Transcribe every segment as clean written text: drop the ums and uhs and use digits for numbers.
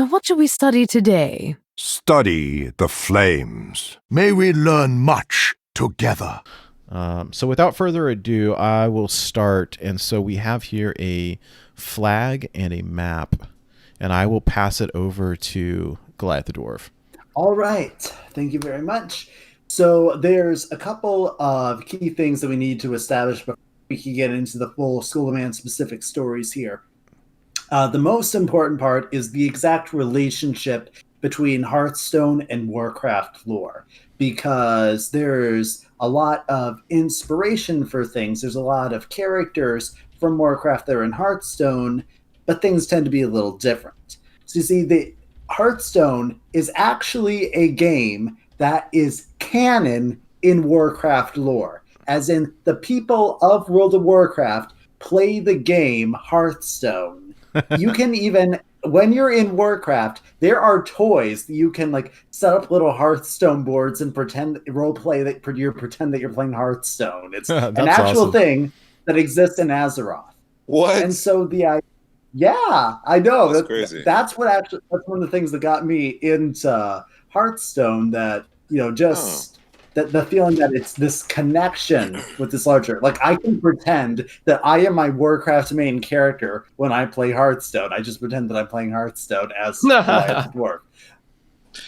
Now what shall we study today? Study the flames. May we learn much together. So without further ado, I will start. And so we have here a flag and a map, and I will pass it over to Goliath the Dwarf. All right. Thank you very much. So there's a couple of key things that we need to establish before we can get into the full Scholomance specific stories here. The most important part is the exact relationship between Hearthstone and Warcraft lore, because there's a lot of inspiration for things. There's a lot of characters from Warcraft that are in Hearthstone, but things tend to be a little different. So you see, the Hearthstone is actually a game that is canon in Warcraft lore, as in the people of World of Warcraft play the game Hearthstone. You can even, when you're in Warcraft, there are toys that you can like set up little Hearthstone boards and pretend that you're playing Hearthstone. It's an actual thing that exists in Azeroth. What? And so yeah, I know. That's crazy. That's one of the things that got me into Hearthstone. That the feeling that it's this connection with this larger. Like I can pretend that I am my Warcraft main character when I play Hearthstone. I just pretend that I'm playing Hearthstone as Dwarf.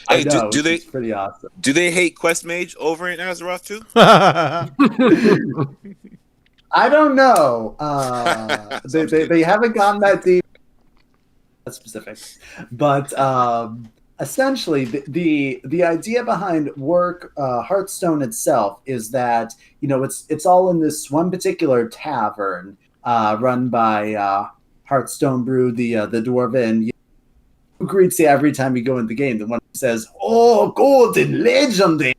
Hey, I know, do they? It's pretty awesome. Do they hate Quest Mage over in Azeroth too? I don't know. They haven't gone that deep. That's specific, but essentially the idea behind Hearthstone itself is that it's all in this one particular tavern run by Hearthstone Brew, the dwarven who greets you every time you go in the game. The one who says, "Oh, golden legend,"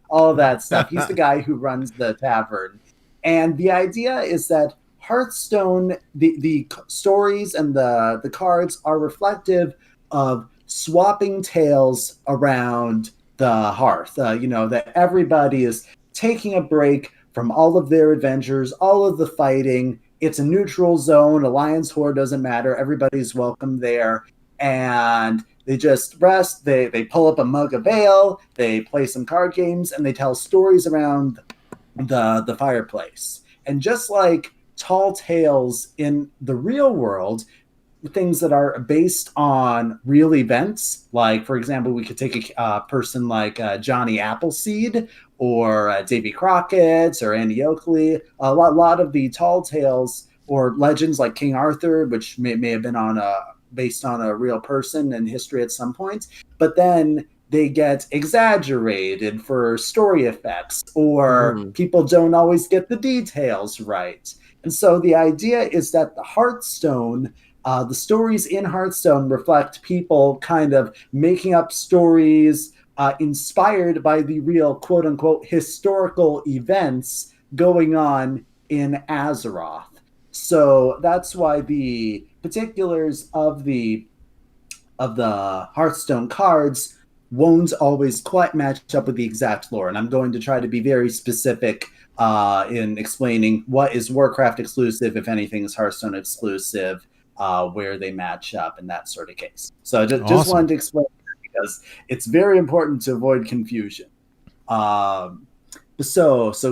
all that stuff. He's the guy who runs the tavern. And the idea is that Hearthstone, the stories and the cards are reflective of swapping tales around the hearth. That everybody is taking a break from all of their adventures, all of the fighting. It's a neutral zone. Alliance Horde doesn't matter. Everybody's welcome there. And they just rest. They pull up a mug of ale. They play some card games, and they tell stories around the fireplace. And just like tall tales in the real world, things that are based on real events, like for example, we could take a person like Johnny Appleseed or Davy Crockett or Andy Oakley. A lot of the tall tales or legends like King Arthur, which may have been based on a real person in history at some point, but then they get exaggerated for story effects, or people don't always get the details right. And so the idea is that the Hearthstone, the stories in Hearthstone reflect people kind of making up stories inspired by the real quote-unquote historical events going on in Azeroth. So that's why the particulars of the Hearthstone cards won't always quite match up with the exact lore. And I'm going to try to be very specific in explaining what is Warcraft exclusive, if anything is Hearthstone exclusive, where they match up in that sort of case. So I just wanted to explain that because it's very important to avoid confusion. So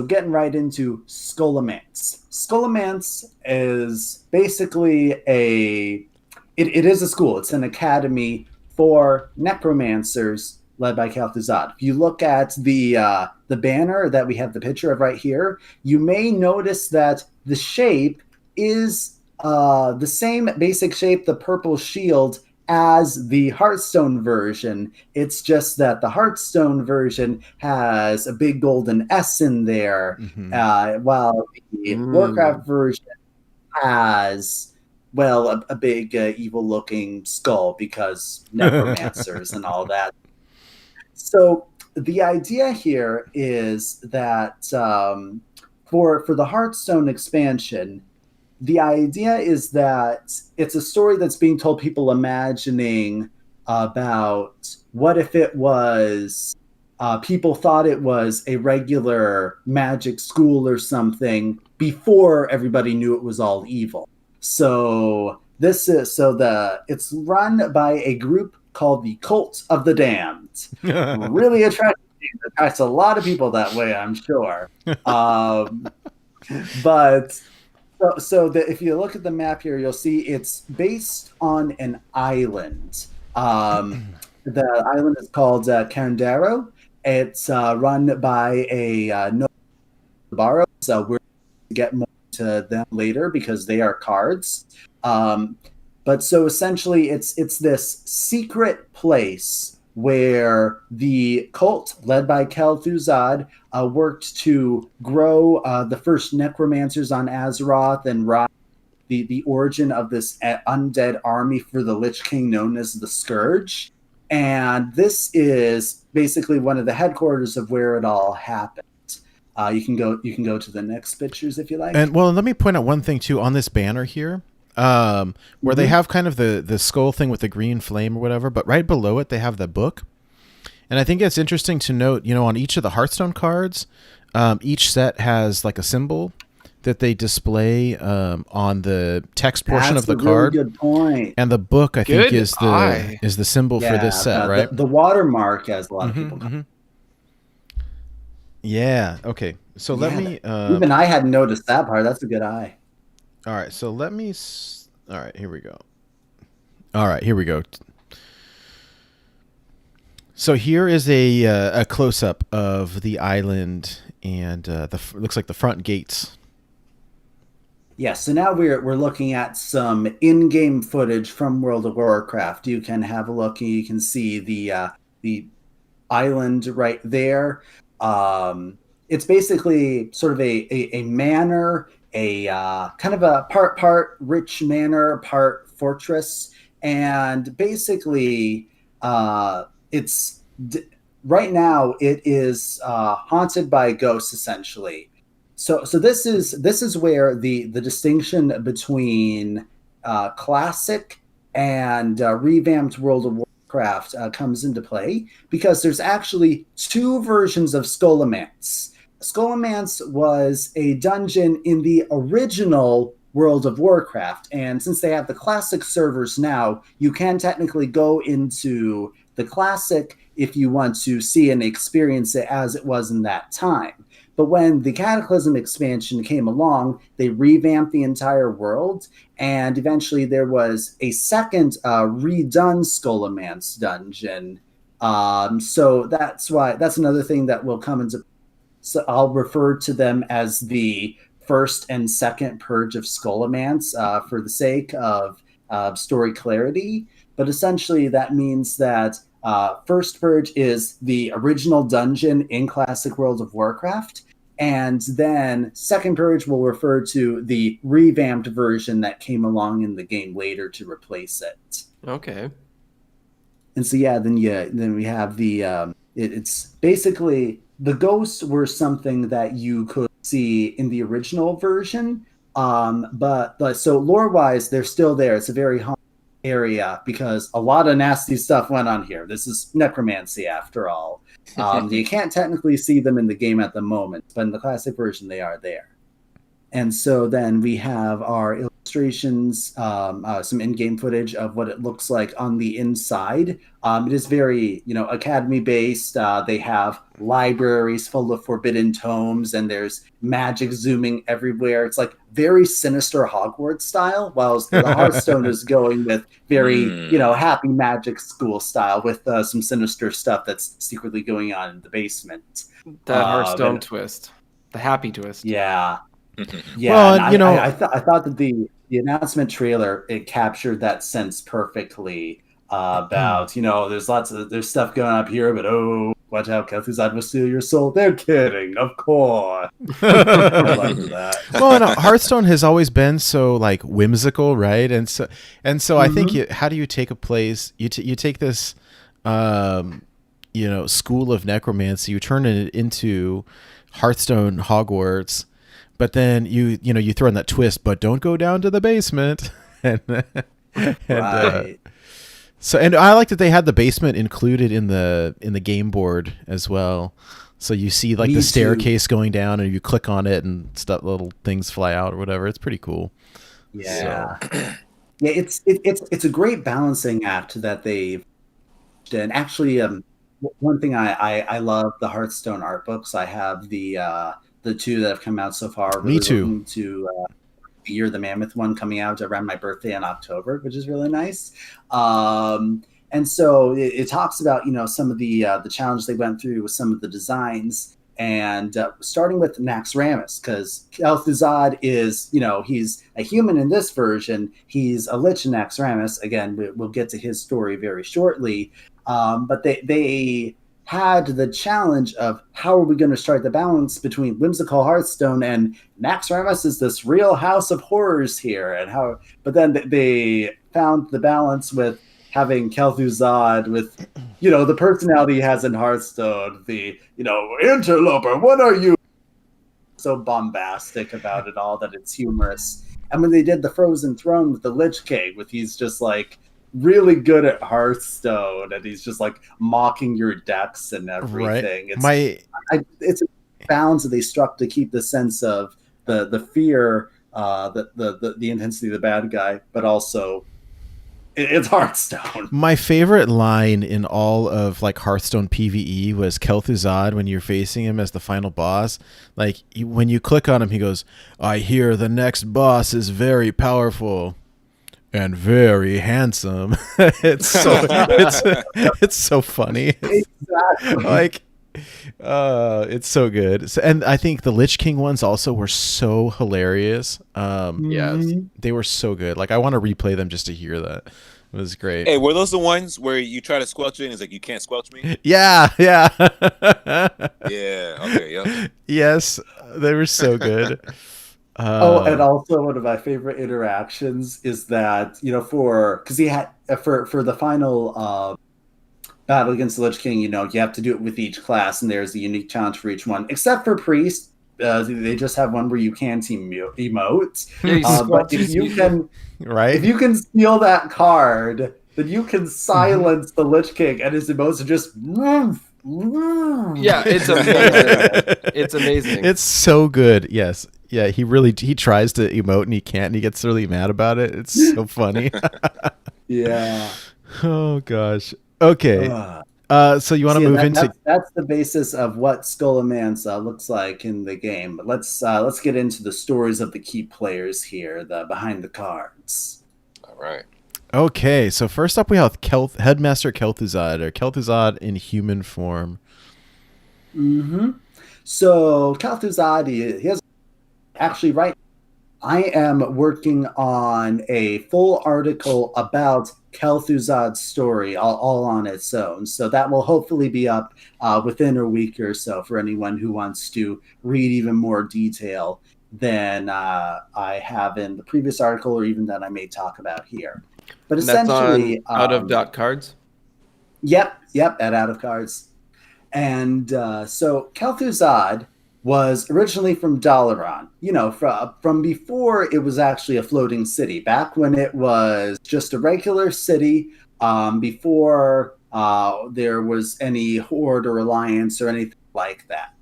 getting right into Scholomance. Scholomance is basically it is a school. It's an academy for necromancers led by Kel'Thuzad. If you look at the banner that we have the picture of right here, you may notice that the shape is the same basic shape, the purple shield, as the Hearthstone version. It's just that the Hearthstone version has a big golden S in there, while the Warcraft version has, well, a big evil-looking skull because necromancers and all that. So the idea here is that for the Hearthstone expansion, the idea is that it's a story that's being told, people imagining about what if it was, people thought it was a regular magic school or something before everybody knew it was all evil. So this is it's run by a group called the Cult of the Damned. Really attractive. It attracts a lot of people that way, I'm sure. But if you look at the map here, you'll see it's based on an island. The island is called Carandero. It's run by a Barov, so we're going to get more to them later because they are cards. But so essentially, it's this secret place where the cult, led by Kel'Thuzad, worked to grow the first necromancers on Azeroth and rise the origin of this undead army for the Lich King known as the Scourge. And this is basically one of the headquarters of where it all happened. You can go to the next pictures if you like. And well, let me point out one thing too on this banner here, where they have kind of the skull thing with the green flame or whatever, but right below it they have the book. And I think it's interesting to note, on each of the Hearthstone cards, each set has like a symbol that they display on the text portion of the card. Really good point. And the book, I think, is the symbol for this set, right? The watermark, as a lot of people call it. Yeah. Okay. So let me. Even I hadn't noticed that part. That's a good eye. All right. So let me. All right. Here we go. All right. Here we go. So here is a close up of the island and looks like the front gates. Yeah, so now we're looking at some in-game footage from World of Warcraft. You can have a look and you can see the island right there. It's basically sort of a manor, a kind of a part rich manor, part fortress, and basically it's right now it is haunted by ghosts essentially. So this is where the distinction between classic and revamped World of Warcraft comes into play, because there's actually two versions of Scholomance. Scholomance was a dungeon in the original World of Warcraft, and since they have the classic servers now, you can technically go into the classic if you want to see and experience it as it was in that time. But when the Cataclysm expansion came along, they revamped the entire world, and eventually there was a second redone Scholomance dungeon. So that's another thing that will come into. So I'll refer to them as the first and second purge of Scholomance for the sake of story clarity. But essentially, that means that first purge is the original dungeon in classic World of Warcraft. And then second purge will refer to the revamped version that came along in the game later to replace it. Okay. And so then we have the it's basically the ghosts were something that you could see in the original version, but so lore wise they're still there. It's a very haunted area because a lot of nasty stuff went on here. This is necromancy after all. You can't technically see them in the game at the moment, but in the classic version they are there. And so then we have our illustrations, some in-game footage of what it looks like on the inside. It is very, academy-based. They have libraries full of forbidden tomes, and there's magic zooming everywhere. It's like very sinister Hogwarts style, whilst the Hearthstone is going with very, happy magic school style with some sinister stuff that's secretly going on in the basement. That Hearthstone twist. The happy twist. Yeah. Yeah, well, I thought that the announcement trailer, it captured that sense perfectly about there's stuff going up here, but watch out, Kel'Thuzad will steal your soul. They're kidding, of course. I like that. Well, Hearthstone has always been so like whimsical, right? And so I think how do you take a place? You take this school of necromancy, you turn it into Hearthstone Hogwarts. But then you throw in that twist, but don't go down to the basement. and Right. And I like that they had the basement included in the game board as well. So you see like the staircase going down, and you click on it, and stuff, little things fly out or whatever. It's pretty cool. Yeah. Yeah, it's a great balancing act that they've done. Actually, one thing I love the Hearthstone art books. I have the two that have come out so far. Me Really too. looking to Year the Mammoth one coming out around my birthday in October, which is really nice. And so it talks about some of the challenge they went through with some of the designs, and starting with Naxxramas, because Kel'Thuzad is he's a human in this version. He's a Lich in Naxxramas. Again, we'll get to his story very shortly. But they had the challenge of how are we going to strike the balance between whimsical Hearthstone and Naxxramas is this real house of horrors here, and how. But then they found the balance with having Kel'Thuzad with, the personality he has in Hearthstone, the interloper. What are you? So bombastic about it all that it's humorous. And when they did the Frozen Throne with the Lich King, with he's just like really good at Hearthstone, and he's just like mocking your decks and everything. Right. It's a balance that they struck to keep the sense of the fear, the intensity of the bad guy, but also it's Hearthstone. My favorite line in all of like Hearthstone PvE was Kel'Thuzad when you're facing him as the final boss. Like when you click on him, he goes, "I hear the next boss is very powerful and very handsome." It's so funny. Exactly. Like it's so good. And I think the Lich King ones also were so hilarious. Yes. They were so good. Like I want to replay them just to hear that. It was great. Hey, were those the ones where you try to squelch it and it's like you can't squelch me? Yeah. Yeah. Okay. Yep. Yes, they were so good. And also one of my favorite interactions is that because he had for the final battle against the Lich King, you have to do it with each class, and there's a unique challenge for each one, except for Priest. They just have one where you can't emote. But if you can, right? if you can steal that card, then you can silence the Lich King, and his emotes are just. Yeah, it's amazing. It's amazing. It's so good. Yes. Yeah, he tries to emote and he can't, and he gets really mad about it. It's so funny. Yeah. Oh gosh. Okay. So you want to move into that's the basis of what Scholomance looks like in the game. But let's get into the stories of the key players here, the behind the cards. All right. Okay, so first up we have Headmaster Kel'Thuzad, or Kel'Thuzad in human form. Mm-hmm. So Kel'Thuzad, he has actually I am working on a full article about Kel'Thuzad's story all on its own. So that will hopefully be up within a week or so for anyone who wants to read even more detail than I have in the previous article, or even that I may talk about here. But essentially, that's on out of dot cards. Yep, at Out of Cards. And so Kel'Thuzad was originally from Dalaran, from before it was actually a floating city, back when it was just a regular city, before there was any horde or alliance or anything like that.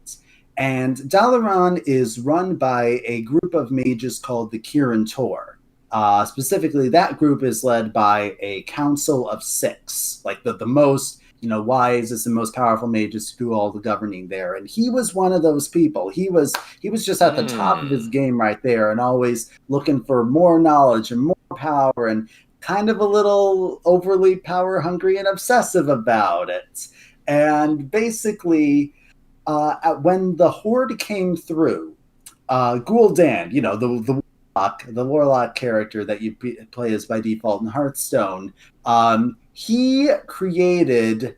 And Dalaran is run by a group of mages called the Kirin Tor. Specifically, that group is led by a council of 6, like the most wisest and most powerful mages who do all the governing there. And he was one of those people. He was just at the top of his game right there, and always looking for more knowledge and more power, and kind of a little overly power hungry and obsessive about it. And basically, when the Horde came through, Gul'dan, the warlock character that you play as by default in Hearthstone, he created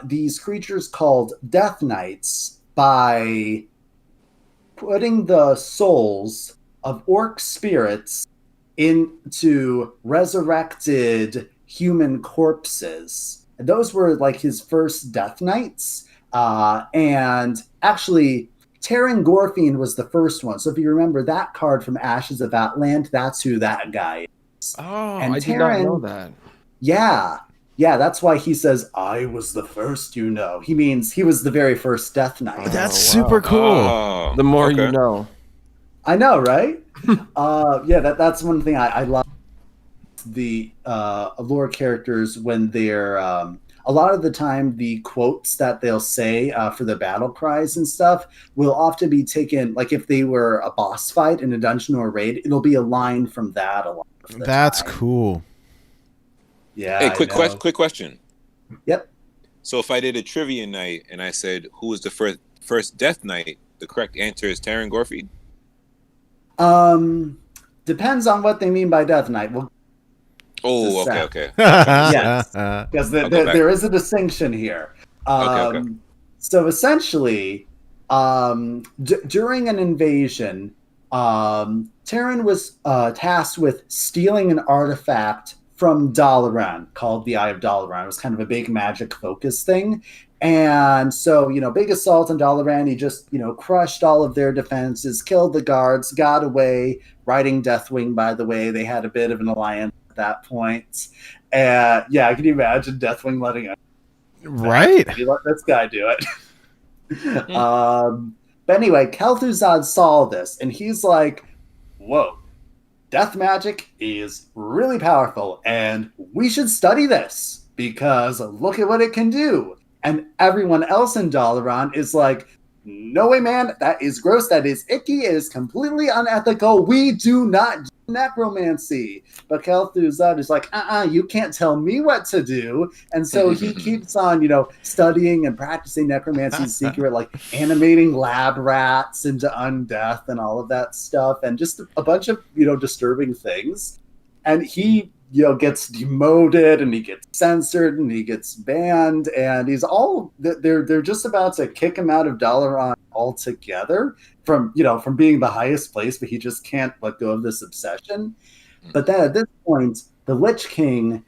these creatures called Death Knights by putting the souls of orc spirits into resurrected human corpses. And those were like his first Death Knights. And actually, Terran Gorfian was the first one. So if you remember that card from Ashes of Atlant, that's who that guy is. Oh, and I did not know that. Yeah, that's why he says, "I was the first." He means he was the very first Death Knight. That's super cool. Oh, The more okay. you know. I know, right? That's one thing I love. the lore characters when they're a lot of the time the quotes that they'll say for the battle cries and stuff will often be taken, like if they were a boss fight in a dungeon or a raid, it'll be a line from that a lot of the That's time. cool. Yeah. Hey, I quick know. question. Yep. So if I did a trivia night and I said who was the first Death Knight, the correct answer is Terran Gorfeed? Depends on what they mean by Death Knight. Well, Oh, Just okay. yes, because I'll go back. there is a distinction here. Okay. So essentially, during an invasion, Terran was tasked with stealing an artifact from Dalaran called the Eye of Dalaran. It was kind of a big magic focus thing. And so, big assault on Dalaran. He just, crushed all of their defenses, killed the guards, got away, riding Deathwing, by the way. They had a bit of an alliance at that point. And yeah, can you imagine Deathwing letting a Right. Maybe let this guy do it. But anyway, Kel'Thuzad saw this, and he's like, whoa, death magic is really powerful, and we should study this, because look at what it can do. And everyone else in Dalaran is like, no way, man, that is gross, that is icky, it is completely unethical, we do not do necromancy. But Kel'Thuzad is like, you can't tell me what to do. And so he keeps on, studying and practicing necromancy in secret, like animating lab rats into undeath and all of that stuff, and just a bunch of, disturbing things. And he gets demoted, and he gets censored, and he gets banned, and they're just about to kick him out of Dalaran altogether from being the highest place, but he just can't let go of this obsession. But then at this point, the Lich King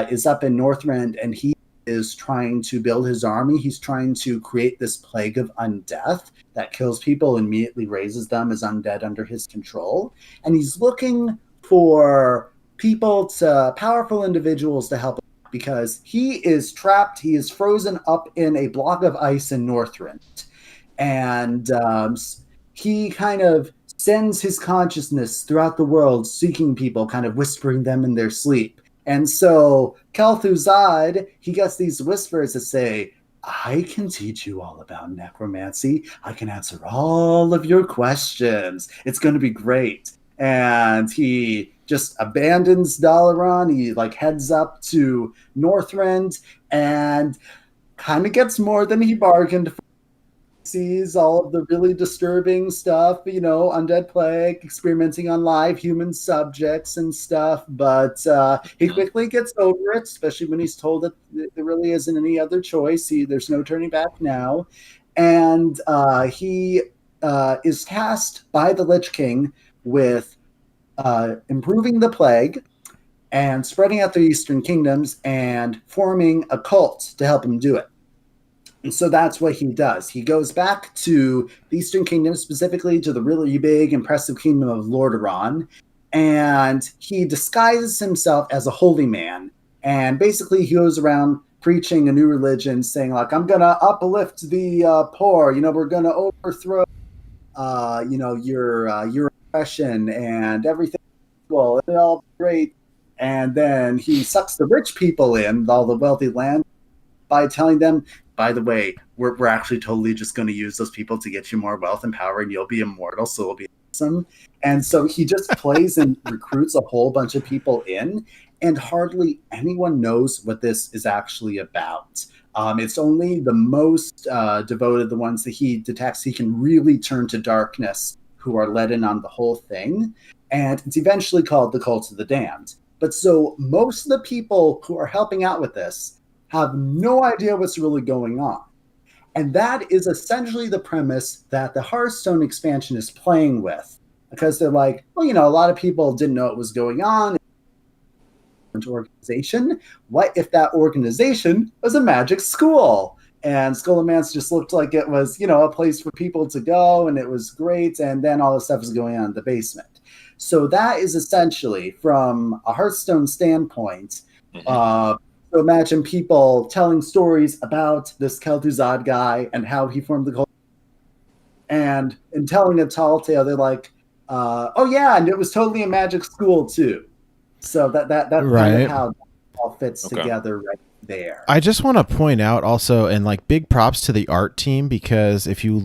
is up in Northrend, and he is trying to build his army. He's trying to create this plague of undeath that kills people and immediately raises them as undead under his control. And he's looking for powerful individuals to help him, because he is trapped, he is frozen up in a block of ice in Northrend. And he kind of sends his consciousness throughout the world, seeking people, kind of whispering them in their sleep. And so Kel'Thuzad, he gets these whispers that say, I can teach you all about necromancy. I can answer all of your questions. It's going to be great. And he just abandons Dalaran. He heads up to Northrend and kind of gets more than he bargained for. Sees all of the really disturbing stuff, undead plague, experimenting on live human subjects and stuff. But he quickly gets over it, especially when he's told that there really isn't any other choice. There's no turning back now. And he is tasked by the Lich King with improving the plague and spreading out the Eastern Kingdoms and forming a cult to help him do it. And so that's what he does. He goes back to the Eastern Kingdom, specifically to the really big, impressive kingdom of Lordaeron, and he disguises himself as a holy man. And basically he goes around preaching a new religion, saying, I'm going to uplift the poor. We're going to overthrow, your oppression and everything. Well, it'll all be great. And then he sucks the rich people in, all the wealthy land, by telling them, by the way, we're actually totally just going to use those people to get you more wealth and power, and you'll be immortal, so it'll be awesome. And so he just plays and recruits a whole bunch of people in, and hardly anyone knows what this is actually about. It's only the most devoted, the ones that he detects he can really turn to darkness, who are let in on the whole thing. And it's eventually called the Cult of the Damned. But so most of the people who are helping out with this have no idea what's really going on. And that is essentially the premise that the Hearthstone expansion is playing with. Because they're like, well, a lot of people didn't know what was going on. Organization. What if that organization was a magic school? And Scholomance just looked like it was, a place for people to go, and it was great. And then all this stuff is going on in the basement. So that is essentially, from a Hearthstone standpoint, so imagine people telling stories about this Kel'Thuzad guy and how he formed the cult. And in telling a tall tale, they're like, oh yeah, and it was totally a magic school too. So that's kind Right. of how that all fits Okay. together right there. I just want to point out also, and like big props to the art team, because if you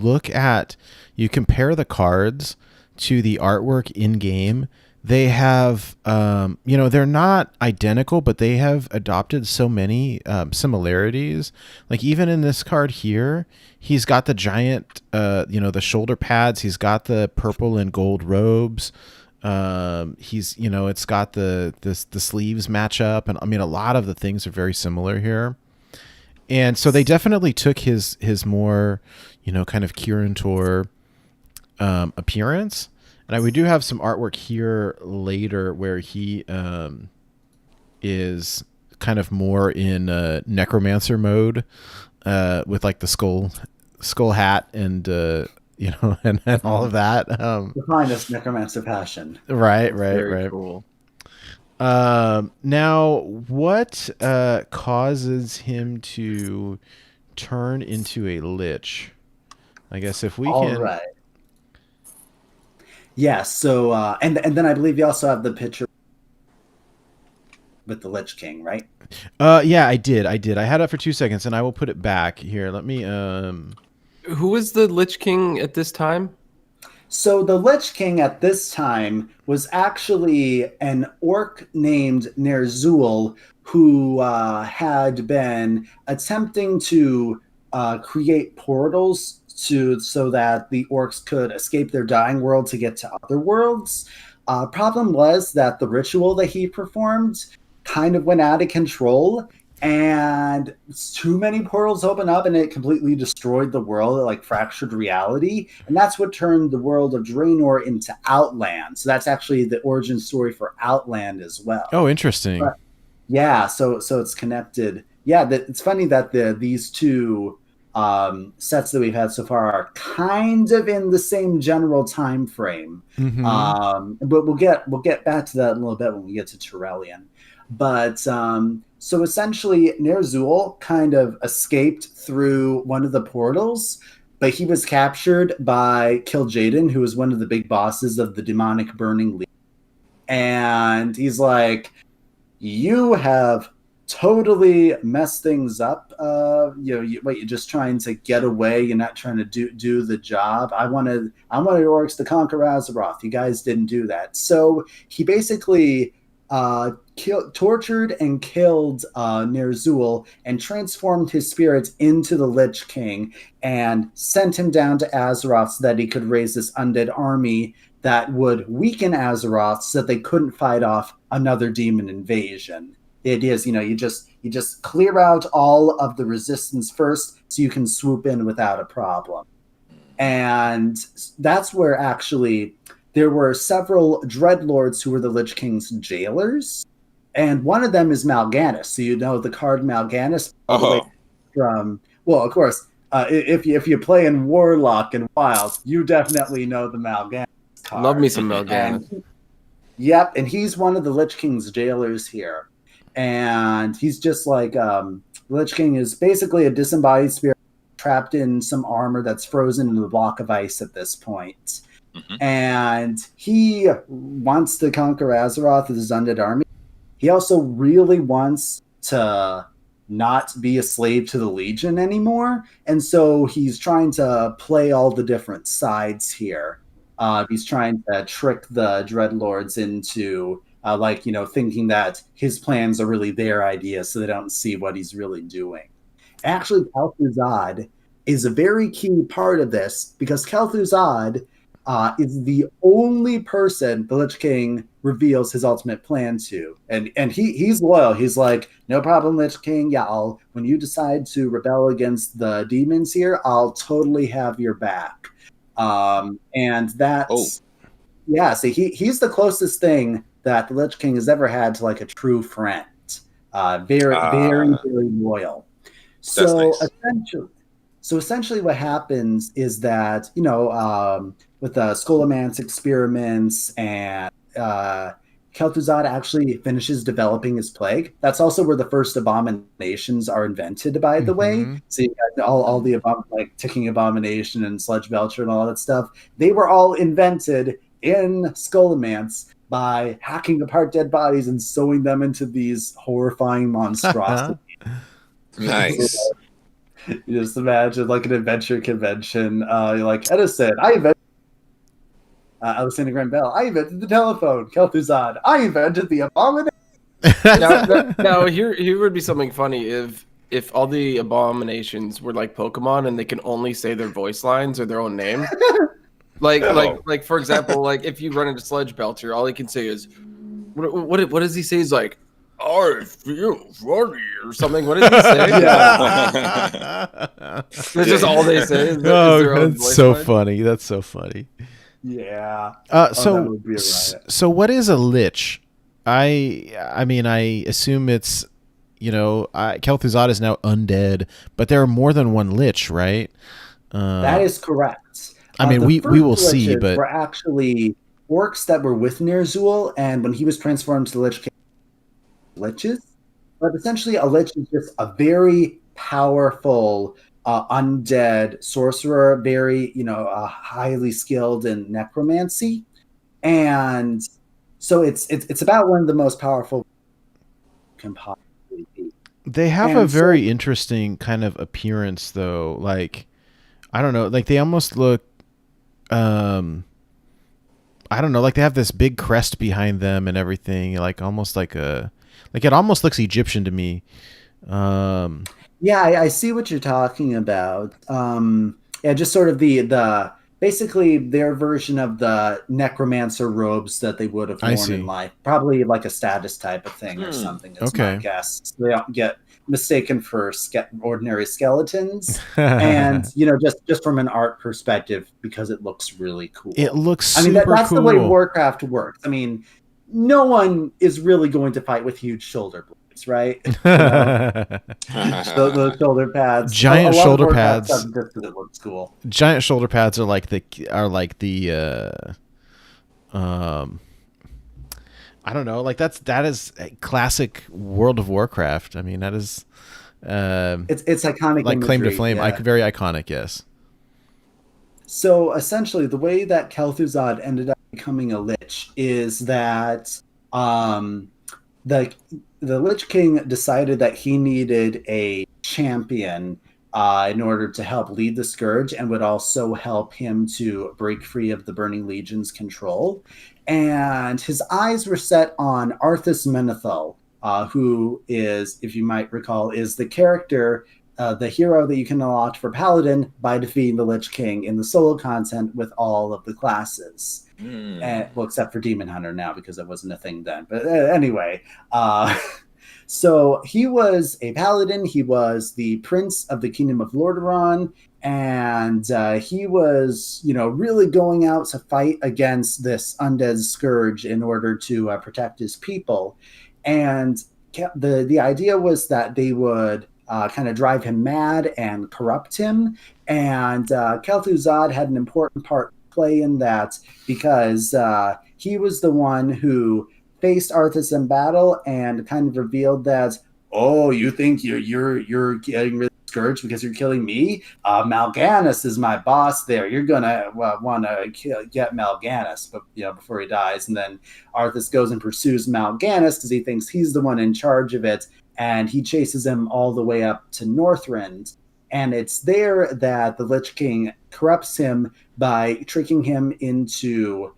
compare the cards to the artwork in game, they have, they're not identical, but they have adopted so many similarities. Like even in this card here, he's got the giant, the shoulder pads. He's got the purple and gold robes. It's got the sleeves match up, and I mean a lot of the things are very similar here. And so they definitely took his more, kind of Kirin appearance. And we do have some artwork here later where he is kind of more in necromancer mode with like the skull hat and and all of that. The finest necromancer passion. Right. Very cool. Now, what causes him to turn into a lich? I guess if we All can. right. Yeah. So and then I believe you also have the picture with the Lich King, right? Yeah, I did. I had it for 2 seconds, and I will put it back here. Let me. Who was the Lich King at this time? So the Lich King at this time was actually an orc named Ner'zhul who had been attempting to create portals so that the orcs could escape their dying world to get to other worlds. Problem was that the ritual that he performed kind of went out of control, and too many portals opened up and it completely destroyed the world. It like fractured reality, and that's what turned the world of Draenor into Outland. So that's actually the origin story for Outland as well. Oh, interesting. But, yeah, so it's connected. Yeah, it's funny that these two sets that we've had so far are kind of in the same general time frame. Mm-hmm. But we'll get back to that in a little bit when we get to Turalyon. But so essentially, Ner'zhul kind of escaped through one of the portals, but he was captured by Kil'jaeden, who was one of the big bosses of the demonic Burning League. And he's like, "You have totally messed things up. You're just trying to get away. You're not trying to do the job. I wanted orcs to conquer Azeroth. You guys didn't do that." So he basically tortured and killed Ner'zhul and transformed his spirit into the Lich King and sent him down to Azeroth so that he could raise this undead army that would weaken Azeroth so that they couldn't fight off another demon invasion. It is, you just clear out all of the resistance first so you can swoop in without a problem. And that's where actually there were several dreadlords who were the Lich King's jailers. And one of them is Mal'Ganis. So the card Mal'Ganis all the way from, well, of course, if you play in Warlock and Wild, you definitely know the Mal'Ganis card. Love me some Mal'Ganis. Yep, and he's one of the Lich King's jailers here. And he's just like, Lich King is basically a disembodied spirit trapped in some armor that's frozen in a block of ice at this point. Mm-hmm. And he wants to conquer Azeroth with his undead army. He also really wants to not be a slave to the Legion anymore. And so he's trying to play all the different sides here. He's trying to trick the Dreadlords into thinking that his plans are really their ideas so they don't see what he's really doing. Actually, Kel'Thuzad is a very key part of this because Kel'Thuzad is the only person the Lich King reveals his ultimate plan to. And he's loyal. He's like, "No problem, Lich King. Yeah, when you decide to rebel against the demons here, I'll totally have your back." And that's... Yeah, so he's the closest thing that the Lich King has ever had to like a true friend. Very, very loyal. So nice. Essentially what happens is that, with the Scholomance experiments and Kel'Thuzad actually finishes developing his plague. That's also where the first abominations are invented, by the way. So you got all the Ticking Abomination and Sludge Belcher and all that stuff. They were all invented in Scholomance by hacking apart dead bodies and sewing them into these horrifying monstrosities. Nice. You just imagine like an adventure convention. You're like, Edison, I invented Alexander Graham Bell, I invented the telephone. Kel'Thuzad, I invented the abomination. Now here would be something funny if all the abominations were like Pokemon and they can only say their voice lines or their own name. Like for example, like if you run into Sledge Belter, all he can say is, what does he say? He's like, I feel funny or something. What does he say? That's just all they say. Is their own that's so line. funny. That's so funny. Yeah. So that would be a riot. so what is a lich? I mean, I assume it's, Kel'Thuzad is now undead, but there are more than one lich, right? That is correct. I mean, The we will first see, liches but were actually orcs that were with Ner'zhul, and when he was transformed to the Lich King, liches. But essentially, a lich is just a very powerful undead sorcerer, very highly skilled in necromancy, and so it's about one of the most powerful can possibly be. they have And a very interesting kind of appearance, though. Like, I don't know, like they almost look, I don't know, like they have this big crest behind them and everything, like almost like it almost looks Egyptian to me. Yeah, I see what you're talking about. Yeah, just sort of the basically their version of the necromancer robes that they would have I worn see. in life. Probably like a status type of thing or something. That's my Okay. guess. So they don't get mistaken for ordinary skeletons. And just from an art perspective, because it looks really cool. It looks I super mean, that's cool. the way Warcraft works. I mean, no one is really going to fight with huge shoulder blades, right? Those shoulder pads, Giant A lot of shoulder Warcraft pads. stuff just 'cause it looks cool. Giant shoulder pads are like the I don't know, like that is a classic World of Warcraft. I mean, that is It's iconic, like claim to imagery, flame, yeah. very iconic. Yes. So essentially, the way that Kel'Thuzad ended up becoming a Lich is that the Lich King decided that he needed a champion in order to help lead the Scourge and would also help him to break free of the Burning Legion's control. And his eyes were set on Arthas Menethil, who is, if you might recall, is the character, the hero that you can unlock for Paladin by defeating the Lich King in the solo content with all of the classes. Well, except for Demon Hunter now, because it wasn't a thing then. But anyway, so he was a Paladin. He was the Prince of the Kingdom of Lordaeron, and he was, really going out to fight against this undead scourge in order to protect his people. And the idea was that they would kind of drive him mad and corrupt him. And Kel'Thuzad had an important part to play in that, because he was the one who faced Arthas in battle and kind of revealed that, oh, you think you're getting rid of the Scourge because you're killing me? Mal'Ganis is my boss there. You're gonna want to get Mal'Ganis, but before he dies. And then Arthas goes and pursues Mal'Ganis because he thinks he's the one in charge of it, and he chases him all the way up to Northrend. And it's there that the Lich King corrupts him by tricking him into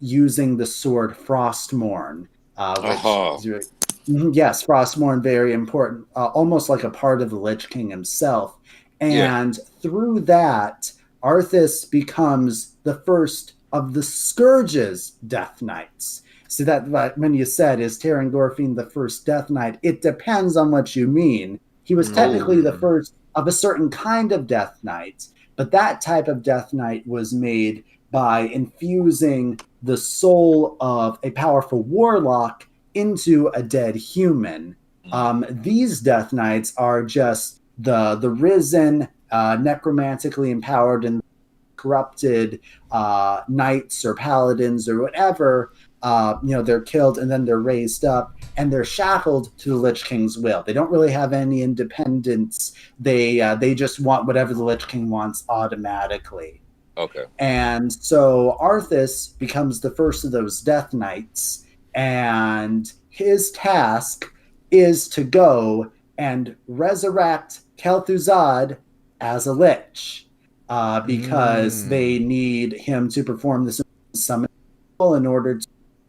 using the sword Frostmourne. Yes, Frostmourne, very important, almost like a part of the Lich King himself. And through that, Arthas becomes the first of the Scourge's Death Knights. So that when you said, is Teron Gorfine the first Death Knight, it depends on what you mean. He was technically the first of a certain kind of Death Knight, but that type of Death Knight was made by infusing the soul of a powerful warlock into a dead human. These Death Knights are just the risen, necromantically empowered and corrupted knights or paladins or whatever. They're killed and then they're raised up and they're shackled to the Lich King's will. They don't really have any independence. They just want whatever the Lich King wants automatically. Okay. And so Arthas becomes the first of those Death Knights, and his task is to go and resurrect Kel'Thuzad as a Lich, because they need him to perform this summon in order to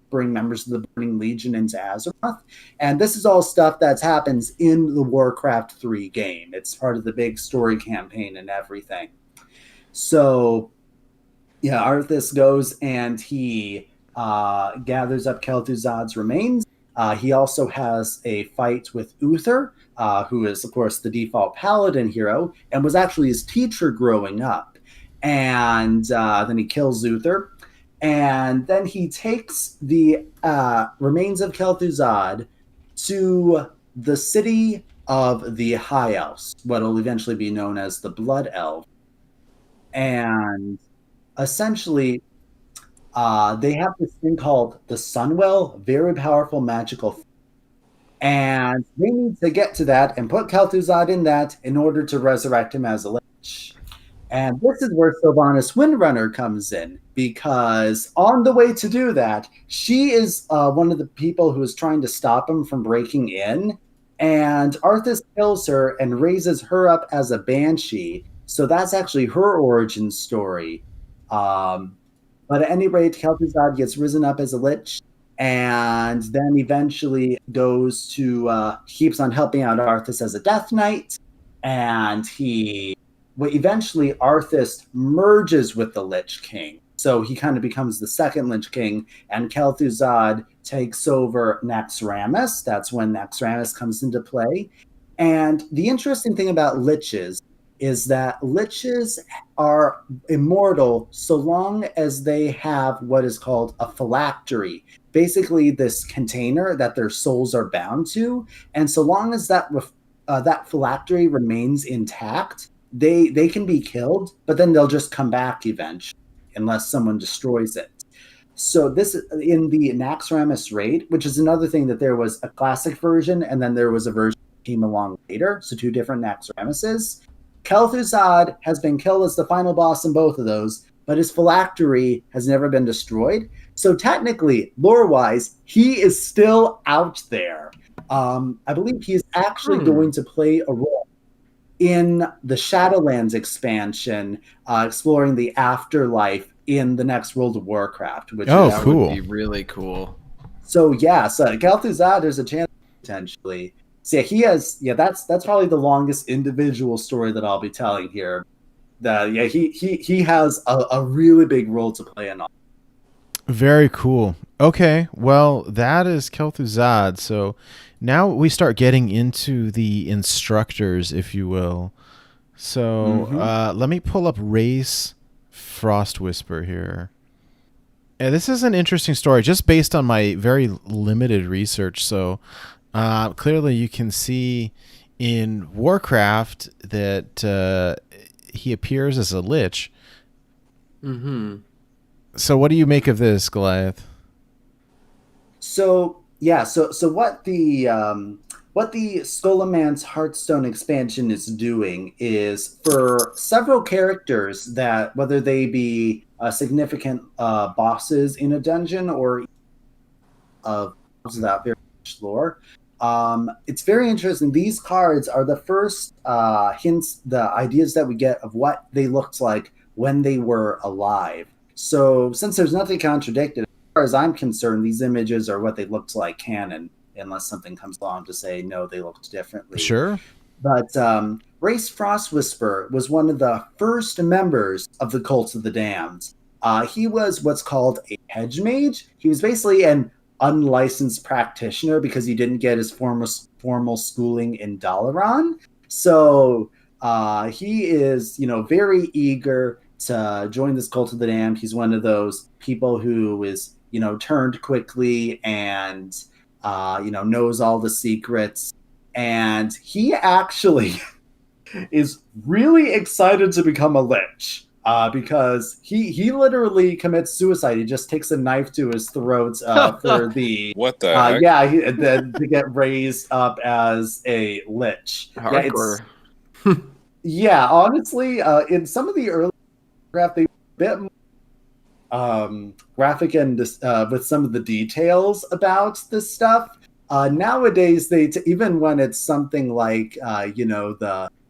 bring members of the Burning Legion into Azeroth. And this is all stuff that happens in the Warcraft 3 game. It's part of the big story campaign and everything. So yeah, Arthas goes and he gathers up Kel'Thuzad's remains. He also has a fight with Uther, who is, of course, the default paladin hero and was actually his teacher growing up. And then he kills Uther. And then he takes the remains of Kel'Thuzad to the city of the High Elves, what will eventually be known as the Blood Elves. And essentially, they have this thing called the Sunwell, very powerful magical. And they need to get to that and put Kel'Thuzad in that in order to resurrect him as a Lich. And this is where Sylvanas Windrunner comes in, because on the way to do that, she is one of the people who is trying to stop him from breaking in. And Arthas kills her and raises her up as a Banshee. So that's actually her origin story. But at any rate, Kel'Thuzad gets risen up as a Lich, and then eventually goes to keeps on helping out Arthas as a Death Knight, and eventually Arthas merges with the Lich King. So he kind of becomes the second Lich King, and Kel'Thuzad takes over Naxxramas. That's when Naxxramas comes into play. And the interesting thing about Liches is that Liches are immortal so long as they have what is called a phylactery, basically this container that their souls are bound to. And so long as that phylactery remains intact, they can be killed, but then they'll just come back eventually, unless someone destroys it. So this in the Naxxramas raid, which is another thing, that there was a classic version and then there was a version that came along later, so two different Naxxramases. Kel'Thuzad has been killed as the final boss in both of those, but his phylactery has never been destroyed. So technically, lore-wise, he is still out there. I believe he is actually going to play a role in the Shadowlands expansion, exploring the afterlife in the next World of Warcraft. Which cool. Would be really cool. So yeah, so Kel'Thuzad, there's a chance potentially. So yeah, he has. Yeah, that's probably the longest individual story that I'll be telling here. He has a really big role to play in all. Very cool. Okay, well, that is Kel'Thuzad. So now we start getting into the instructors, if you will. So let me pull up Ras Frostwhisper here. And this is an interesting story, just based on my very limited research. So clearly you can see in Warcraft that he appears as a Lich. Mm-hmm. So what do you make of this, Goliath? So yeah, so what the Scholomance Hearthstone expansion is doing is, for several characters that, whether they be significant bosses in a dungeon or of that very much lore, it's very interesting. These cards are the first hints, the ideas that we get of what they looked like when they were alive. So since there's nothing contradicted, as far as I'm concerned, these images are what they looked like canon, unless something comes along to say, no, they looked differently. Sure. But Ras Frostwhisper was one of the first members of the Cult of the Damned. He was what's called a hedge mage. He was basically an unlicensed practitioner because he didn't get his formal schooling in Dalaran. So he is, very eager to join this Cult of the Damned. He's one of those people who is, turned quickly and, knows all the secrets. And he actually is really excited to become a Lich, because he literally commits suicide. He just takes a knife to his throat for the what the heck? To get raised up as a Lich. Hardcore. Yeah, honestly, in some of the early craft, they bit more graphic and with some of the details about this stuff. Nowadays, even when it's something like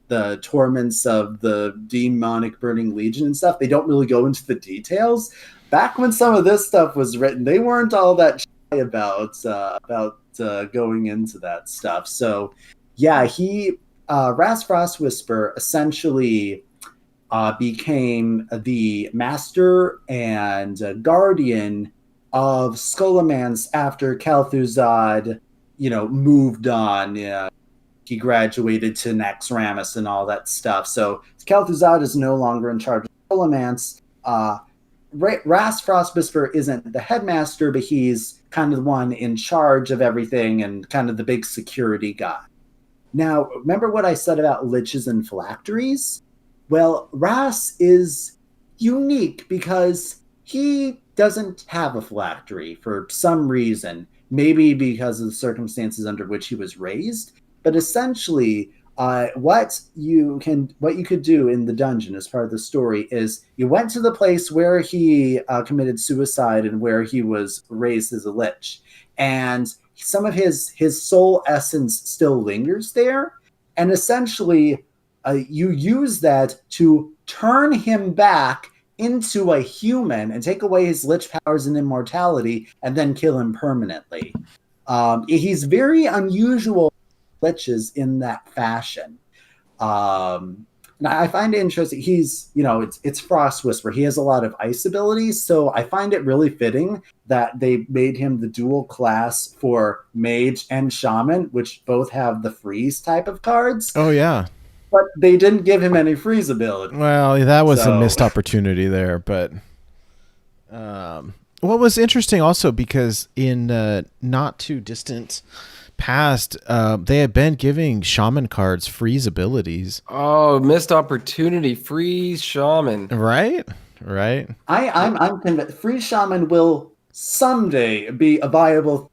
the torments of the demonic burning legion and stuff, they don't really go into the details. Back when some of this stuff was written, they weren't all that shy about going into that stuff. So yeah, Ras Frostwhisper essentially became the master and guardian of Scholomance after Kel'Thuzad, moved on. He graduated to Naxxramas and all that stuff. So Kel'Thuzad is no longer in charge of Scholomance. Ras Frostwhisper isn't the headmaster, but he's kind of the one in charge of everything and kind of the big security guy. Now, remember what I said about liches and phylacteries? Well, Ras is unique because he doesn't have a phylactery for some reason, maybe because of the circumstances under which he was raised. But essentially, what you could do in the dungeon as part of the story is you went to the place where he committed suicide and where he was raised as a lich, and some of his soul essence still lingers there, and essentially you use that to turn him back into a human and take away his lich powers and immortality, and then kill him permanently. He's very unusual liches in that fashion. And I find it interesting. He's, it's Frostwhisper. He has a lot of ice abilities, so I find it really fitting that they made him the dual class for mage and shaman, which both have the freeze type of cards. Oh yeah. But they didn't give him any freeze ability. Well, that was a missed opportunity there, but what was interesting also, because in not too distant past, they had been giving shaman cards freeze abilities. Oh, missed opportunity. Freeze shaman. Right. I'm convinced freeze shaman will someday be a viable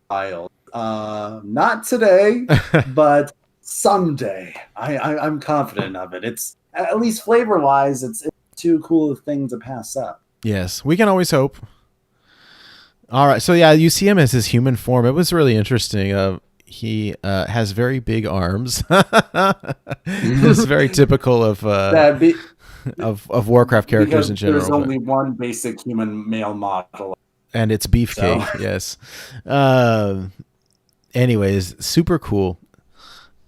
child. Not today, but someday. I'm confident of it. It's, at least flavor wise, it's too cool a thing to pass up. Yes, we can always hope. All right, so yeah, you see him as his human form. It was really interesting. He has very big arms. It's very typical of Warcraft characters in general. There's only one basic human male model, and it's Beefcake. So. Yes. Anyways, super cool.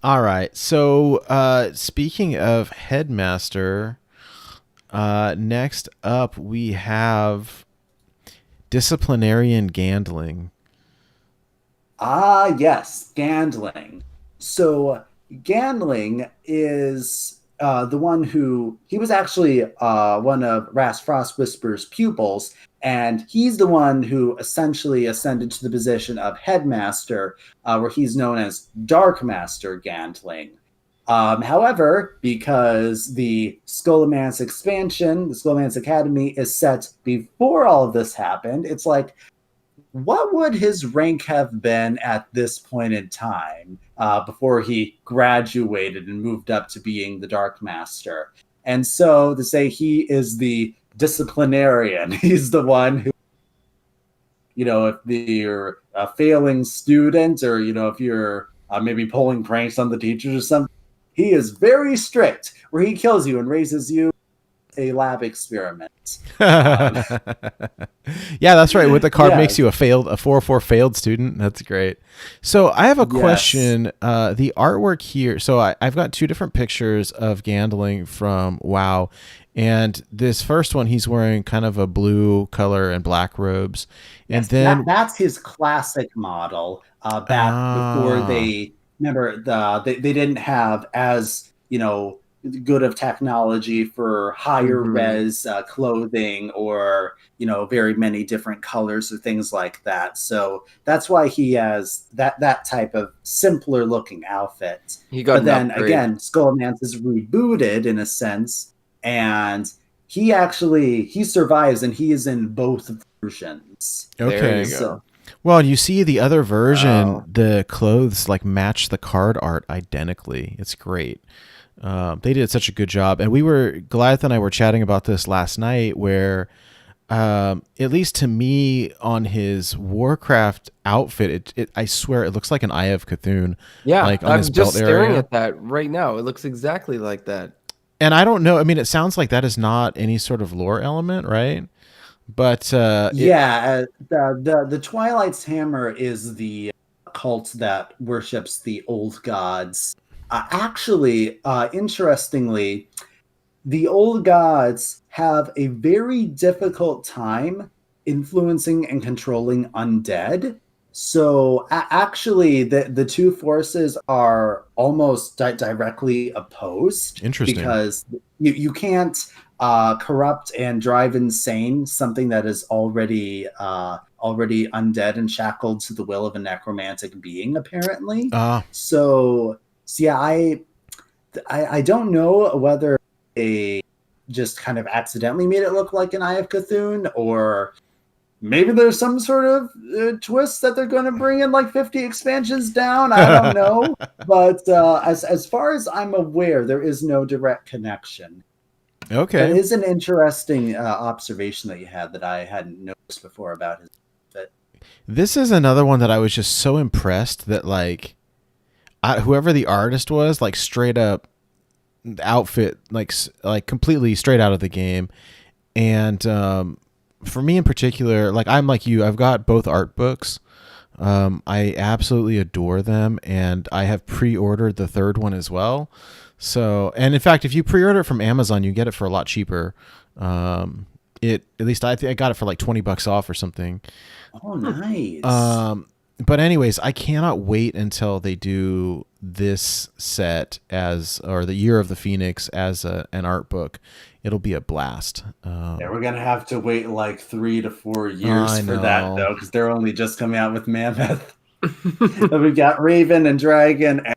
All right, so speaking of Headmaster, next up we have Disciplinarian Gandling. Yes, Gandling. So Gandling is the one he was actually one of Ras Frostwhisper's pupils, and he's the one who essentially ascended to the position of Headmaster, where he's known as Darkmaster Gandling. However, because the Scholomance expansion, the Scholomance Academy, is set before all of this happened, it's like, what would his rank have been at this point in time before he graduated and moved up to being the Dark Master? And so to say he is the disciplinarian, he's the one who, if you're a failing student, or, if you're maybe pulling pranks on the teachers or something, he is very strict, where he kills you and raises you a lab experiment. Yeah, that's right. With the card makes you a 4/4 failed student. That's great. So I have a question. The artwork here. So I've got two different pictures of Gandling from WoW, and this first one, he's wearing kind of a blue color and black robes, and then that's his classic model. Back before they they didn't have as good of technology for higher res clothing, or very many different colors or things like that. So that's why he has that type of simpler looking outfit. But then again, Scholomance is rebooted in a sense, and he survives, and he is in both versions. Okay. So Well, you see the other version, Oh. the clothes like match the card art identically. It's great. They did such a good job. And Goliath and I were chatting about this last night where, at least to me on his Warcraft outfit, I swear it looks like an Eye of Cthulhu. Yeah, like on I'm his just belt staring area. at that right now. It looks exactly like that. And I don't know. I mean, it sounds like that is not any sort of lore element, right? But The Twilight's Hammer is the cult that worships the old gods. Interestingly, the old gods have a very difficult time influencing and controlling undead. So actually, the two forces are almost directly opposed. Interesting. Because you can't corrupt and drive insane something that is already undead and shackled to the will of a necromantic being, apparently. So yeah, I don't know whether they just kind of accidentally made it look like an Eye of Cthulhu, or maybe there's some sort of twist that they're going to bring in like 50 expansions down. I don't know. But as far as I'm aware, there is no direct connection. Okay. That is an interesting observation that you had that I hadn't noticed before about his outfit. This is another one that I was just so impressed that like whoever the artist was, like straight up outfit, like completely straight out of the game. And for me in particular, like I'm like you, I've got both art books. I absolutely adore them, and I have pre-ordered the third one as well. So, and in fact, if you pre-order it from Amazon, you get it for a lot cheaper. At least I think I got it for like $20 off or something. Oh, nice. But anyways, I cannot wait until they do this set or the Year of the Phoenix as an art book. It'll be a blast. Yeah, we're gonna have to wait like 3 to 4 years for that though, because they're only just coming out with Mammoth. We've got Raven and Dragon, and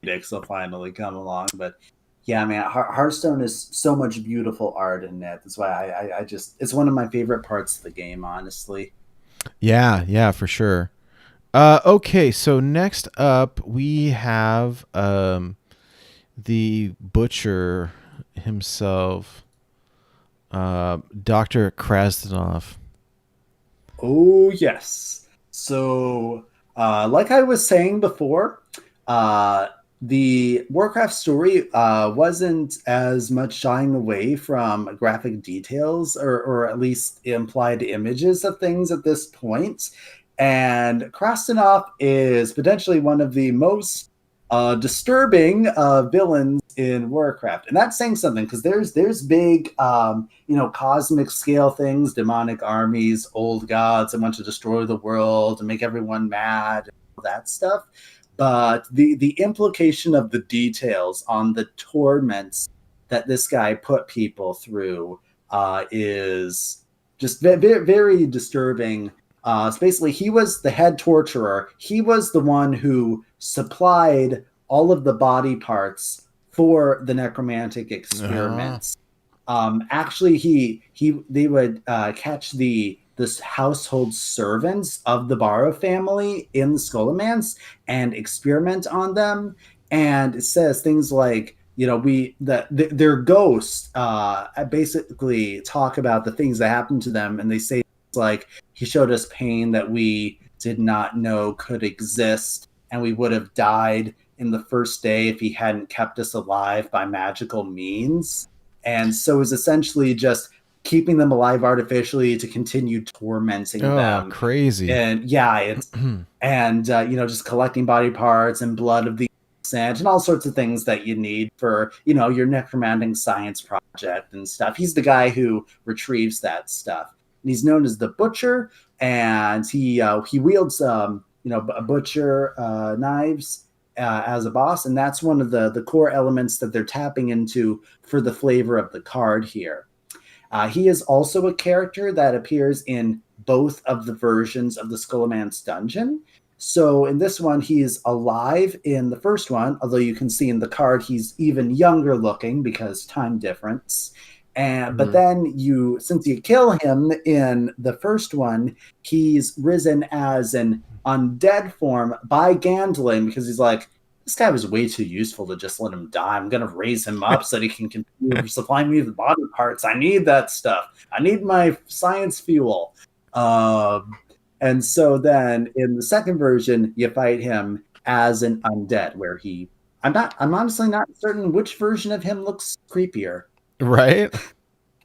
Phoenix will finally come along. But yeah, man, Hearthstone is so much beautiful art in it. That's why I just it's one of my favorite parts of the game, honestly. Yeah, for sure. Okay, so next up we have the Butcher himself, Dr. Krastinov. Oh, yes. So, like I was saying before, the Warcraft story wasn't as much shying away from graphic details or at least implied images of things at this point. And Krastinov is potentially one of the most disturbing villains in Warcraft. And that's saying something, because there's big cosmic scale things, demonic armies, old gods that want to destroy the world and make everyone mad and all that stuff. But the implication of the details on the torments that this guy put people through is just very, very disturbing. So basically, he was the head torturer. He was the one who supplied all of the body parts for the necromantic experiments. Actually, they would catch this household servants of the Barov family in the Scholomance and experiment on them. And it says things like, their ghosts basically talk about the things that happened to them, and they say like, he showed us pain that we did not know could exist, and we would have died in the first day if he hadn't kept us alive by magical means. And so it was essentially just keeping them alive artificially to continue tormenting them. Crazy. And yeah, it's and just collecting body parts and blood of the innocent and all sorts of things that you need for your necromantic science project and stuff. He's the guy who retrieves that stuff. And he's known as the Butcher, and he wields butcher knives as a boss, and that's one of the core elements that they're tapping into for the flavor of the card here. He is also a character that appears in both of the versions of the Scholomance dungeon. So in this one, he's alive in the first one, although you can see in the card he's even younger looking because time difference. But then since you kill him in the first one, he's risen as an undead form by Gandling because he's like, this guy was way too useful to just let him die. I'm going to raise him up so that he can continue supplying me with body parts. I need that stuff. I need my science fuel. And so then in the second version, you fight him as an undead, where I'm honestly not certain which version of him looks creepier. Right?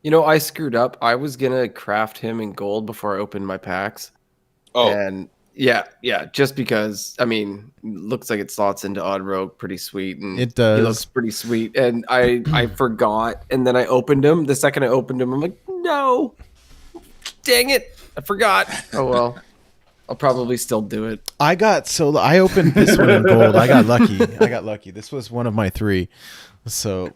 You know, I screwed up. I was gonna craft him in gold before I opened my packs. Oh, And yeah, just because, I mean, looks like it slots into Odd Rogue pretty sweet, and It does. He looks pretty sweet, and I forgot, and then I opened him. The second I opened him, I'm like, no, dang it, I forgot. Oh well, I'll probably still do it. I opened this one in gold. I got lucky. This was one of my 3. So,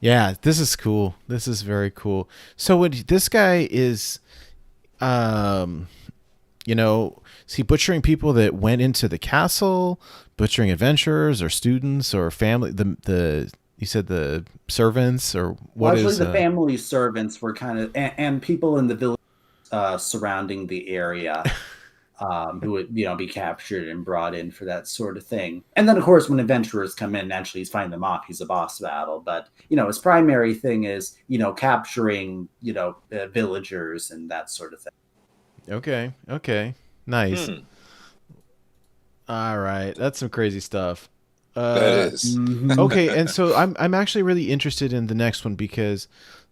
yeah, this is cool. This is very cool. So this guy is, is he butchering people that went into the castle, butchering adventurers or students or family? You said the servants, or what is? Largely the family servants were kind of, and people in the village surrounding the area, who would be captured and brought in for that sort of thing. And then of course when adventurers come in, naturally he's fighting them off. He's a boss battle, but his primary thing is capturing villagers and that sort of thing. Okay, nice. All right, that's some crazy stuff. that is. Okay, and so I'm actually really interested in the next one because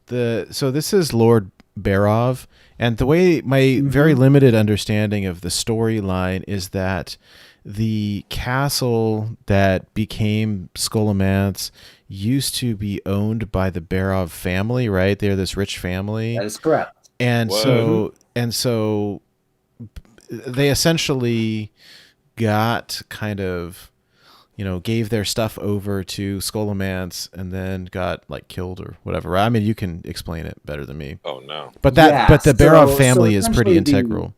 this is Lord Barov, and the way my very limited understanding of the storyline is that the castle that became Scholomance used to be owned by the Barov family, right? They're this rich family. That is correct. And so they essentially got kind of, gave their stuff over to Scholomance and then got killed or whatever. I mean, you can explain it better than me. Oh no. But the Barov family is pretty integral.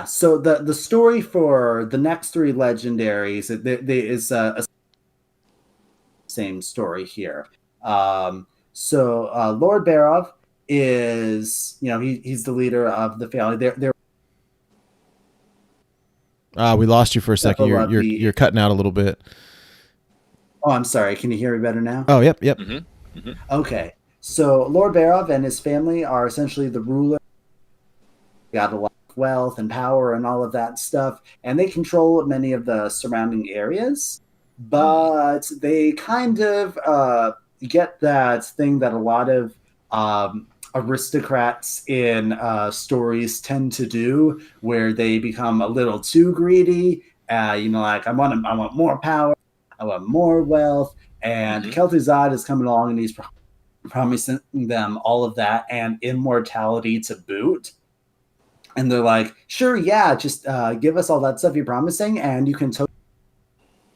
So the story for the next 3 legendaries, there is a same story here. Lord Barov is, he's the leader of the family. They're we lost you for a second. You're cutting out a little bit. Oh, I'm sorry. Can you hear me better now? Oh, yep. Okay. So Lord Barov and his family are essentially the ruler. They got a lot of wealth and power and all of that stuff, and they control many of the surrounding areas. But they kind of get that thing that a lot of aristocrats in stories tend to do, where they become a little too greedy. I want more power, I want more wealth, and Kel'Thuzad is coming along and he's promising them all of that and immortality to boot. And they're like, sure, yeah, just give us all that stuff you're promising, and you can take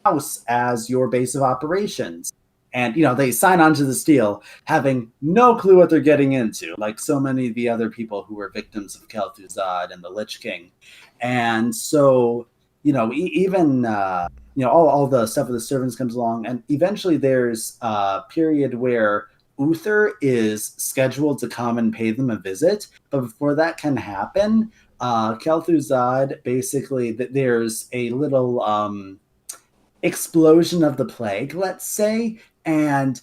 house as your base of operations. And, they sign on to this deal having no clue what they're getting into, like so many of the other people who were victims of Kel'Thuzad and the Lich King. And so, even, all the stuff with the servants comes along. And eventually there's a period where Uther is scheduled to come and pay them a visit. But before that can happen, Kel'Thuzad, basically, there's a little explosion of the plague, let's say, and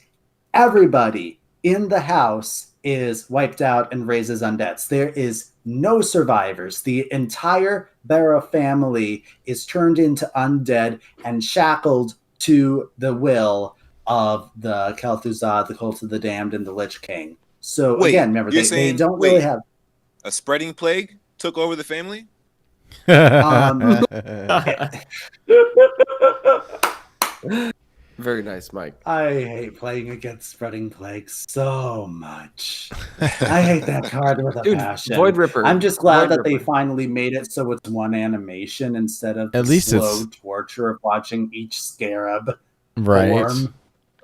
everybody in the house is wiped out and raised as undeads. There is no survivors. The entire Barov family is turned into undead and shackled to the will of the Kel'Thuzad, the Cult of the Damned, and the Lich King. So again, remember, they don't really have a spreading plague took over the family. Very nice, Mike. I hate playing against spreading plagues so much. I hate that card with a passion. Void Ripper. I'm just glad that they finally made it so it's one animation instead of at least slow torture of watching each scarab right. form.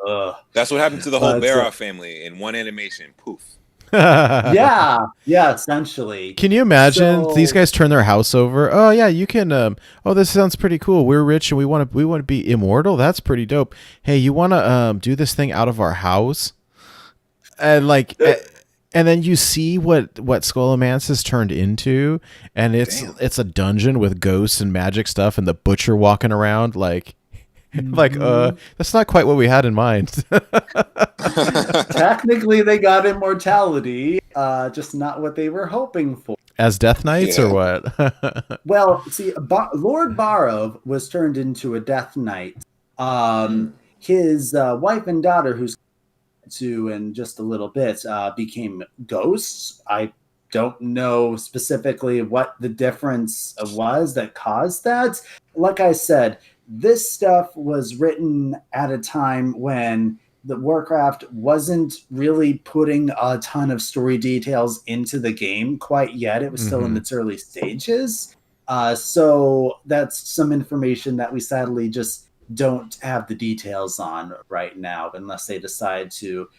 Ugh. That's what happened to the whole Barov family in one animation. Poof. Yeah, essentially. Can you imagine So- these guys turn their house over? Oh yeah, you can. Oh, this sounds pretty cool. We're rich and we want to be immortal. That's pretty dope. Hey, you want to do this thing out of our house? And and then you see what Scholomance has turned into, and it's a dungeon with ghosts and magic stuff, and the butcher walking around like. That's not quite what we had in mind. Technically, they got immortality, just not what they were hoping for. As Death Knights or what? Well, see, Lord Barov was turned into a Death Knight. His wife and daughter, who's to in just a little bit, became ghosts. I don't know specifically what the difference was that caused that. Like I said, this stuff was written at a time when the Warcraft wasn't really putting a ton of story details into the game quite yet. It was still in its early stages. So that's some information that we sadly just don't have the details on right now, unless they decide to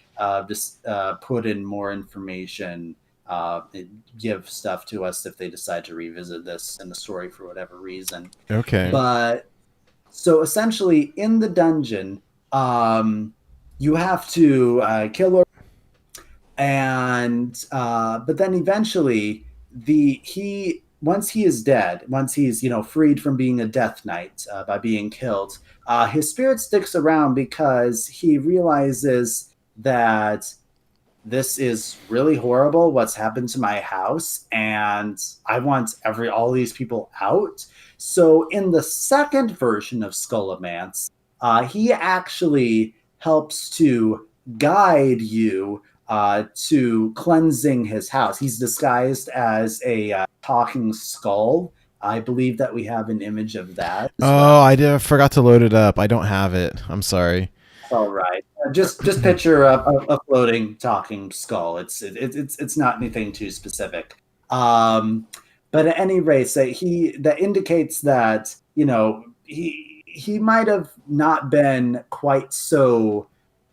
just put in more information, give stuff to us if they decide to revisit this in the story for whatever reason. Okay. But so essentially in the dungeon, you have to kill and but then eventually once he is dead, once he's freed from being a Death Knight by being killed, his spirit sticks around because he realizes that this is really horrible what's happened to my house, and I want all these people out. So in the second version of Scholomance, he actually helps to guide you to cleansing his house. He's disguised as a talking skull. I believe that we have an image of that. I forgot to load it up. I don't have it. I'm sorry. All right. Just picture a floating talking skull. It's not anything too specific. But at any rate, that indicates that he might have not been quite so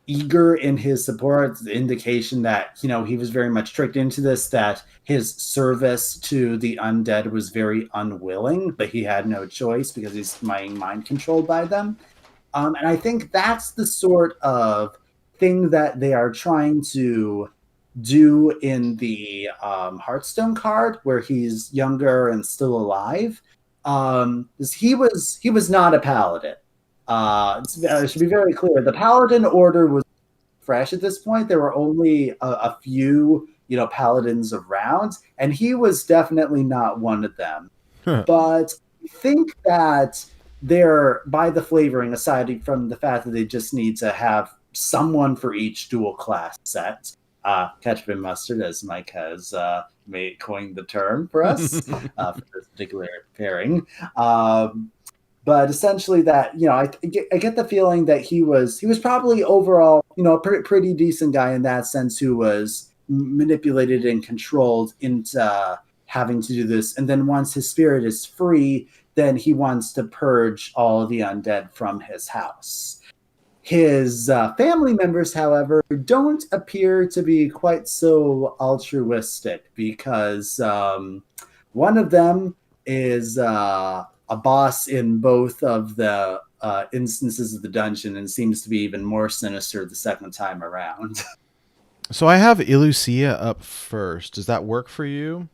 eager in his support. It's the indication that he was very much tricked into this, that his service to the undead was very unwilling, but he had no choice because he's being mind controlled by them. And I think that's the sort of thing that they are trying to do in the Hearthstone card, where he's younger and still alive. He was not a paladin. It should be very clear. The paladin order was fresh at this point. There were only a few paladins around, and he was definitely not one of them. But I think that they're, by the flavoring, aside from the fact that they just need to have someone for each dual class set. Ketchup and mustard, as Mike has coined the term for us for this particular pairing. But essentially, that I get the feeling that he was probably overall a pretty decent guy in that sense, who was manipulated and controlled into having to do this. And then once his spirit is free, then he wants to purge all the undead from his house. His family members, however, don't appear to be quite so altruistic, because one of them is a boss in both of the instances of the dungeon, and seems to be even more sinister the second time around. So I have Illucia up first. Does that work for you?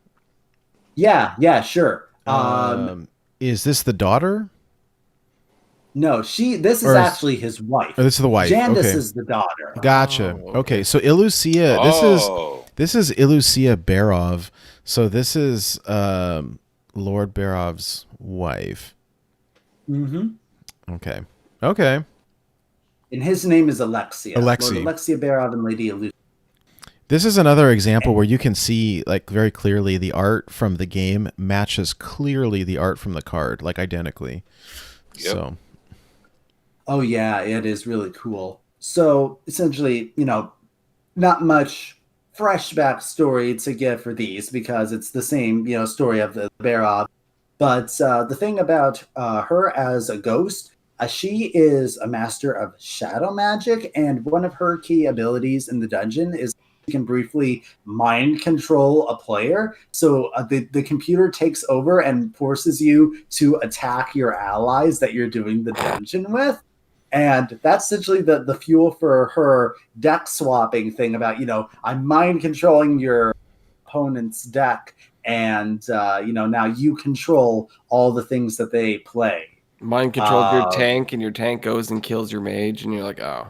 Yeah, sure. Is this the daughter? No, this is actually his wife. Oh, this is the wife. Jandice okay. is the daughter. Gotcha. Okay, so Illucia, this is Illucia Barov. So this is Lord Barov's wife. Mm-hmm. Okay. And his name is Alexia. Lord Alexia Barov and Lady Illucia. This is another example where you can see, like, very clearly the art from the game matches clearly the art from the card, like identically. Yep. So. Oh yeah, it is really cool. So essentially, not much fresh backstory to give for these, because it's the same, story of the Barov. But the thing about her as a ghost, she is a master of shadow magic, and one of her key abilities in the dungeon is you can briefly mind control a player. So the computer takes over and forces you to attack your allies that you're doing the dungeon with. And that's essentially the fuel for her deck swapping thing about, I'm mind controlling your opponent's deck, and now you control all the things that they play. Mind controls your tank, and your tank goes and kills your mage, and you're like, oh.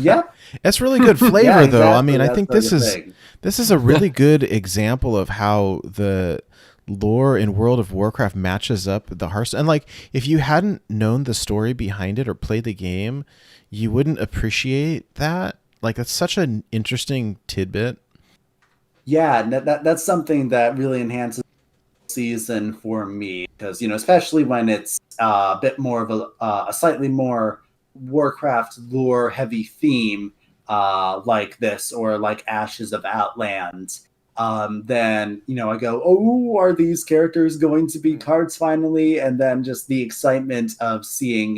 Yep. That's really good flavor, Yeah, though. I exactly. mean, I That's think the thing. this is a really good example of how the lore in World of Warcraft matches up with the Hearthstone. And like, if you hadn't known the story behind it or played the game, you wouldn't appreciate that. Like, that's such an interesting tidbit. Yeah, that's something that really enhances the season for me, because especially when it's a bit more of a slightly more Warcraft lore heavy theme like this, or like Ashes of Outland. Then I go, oh, are these characters going to be cards finally? And then just the excitement of seeing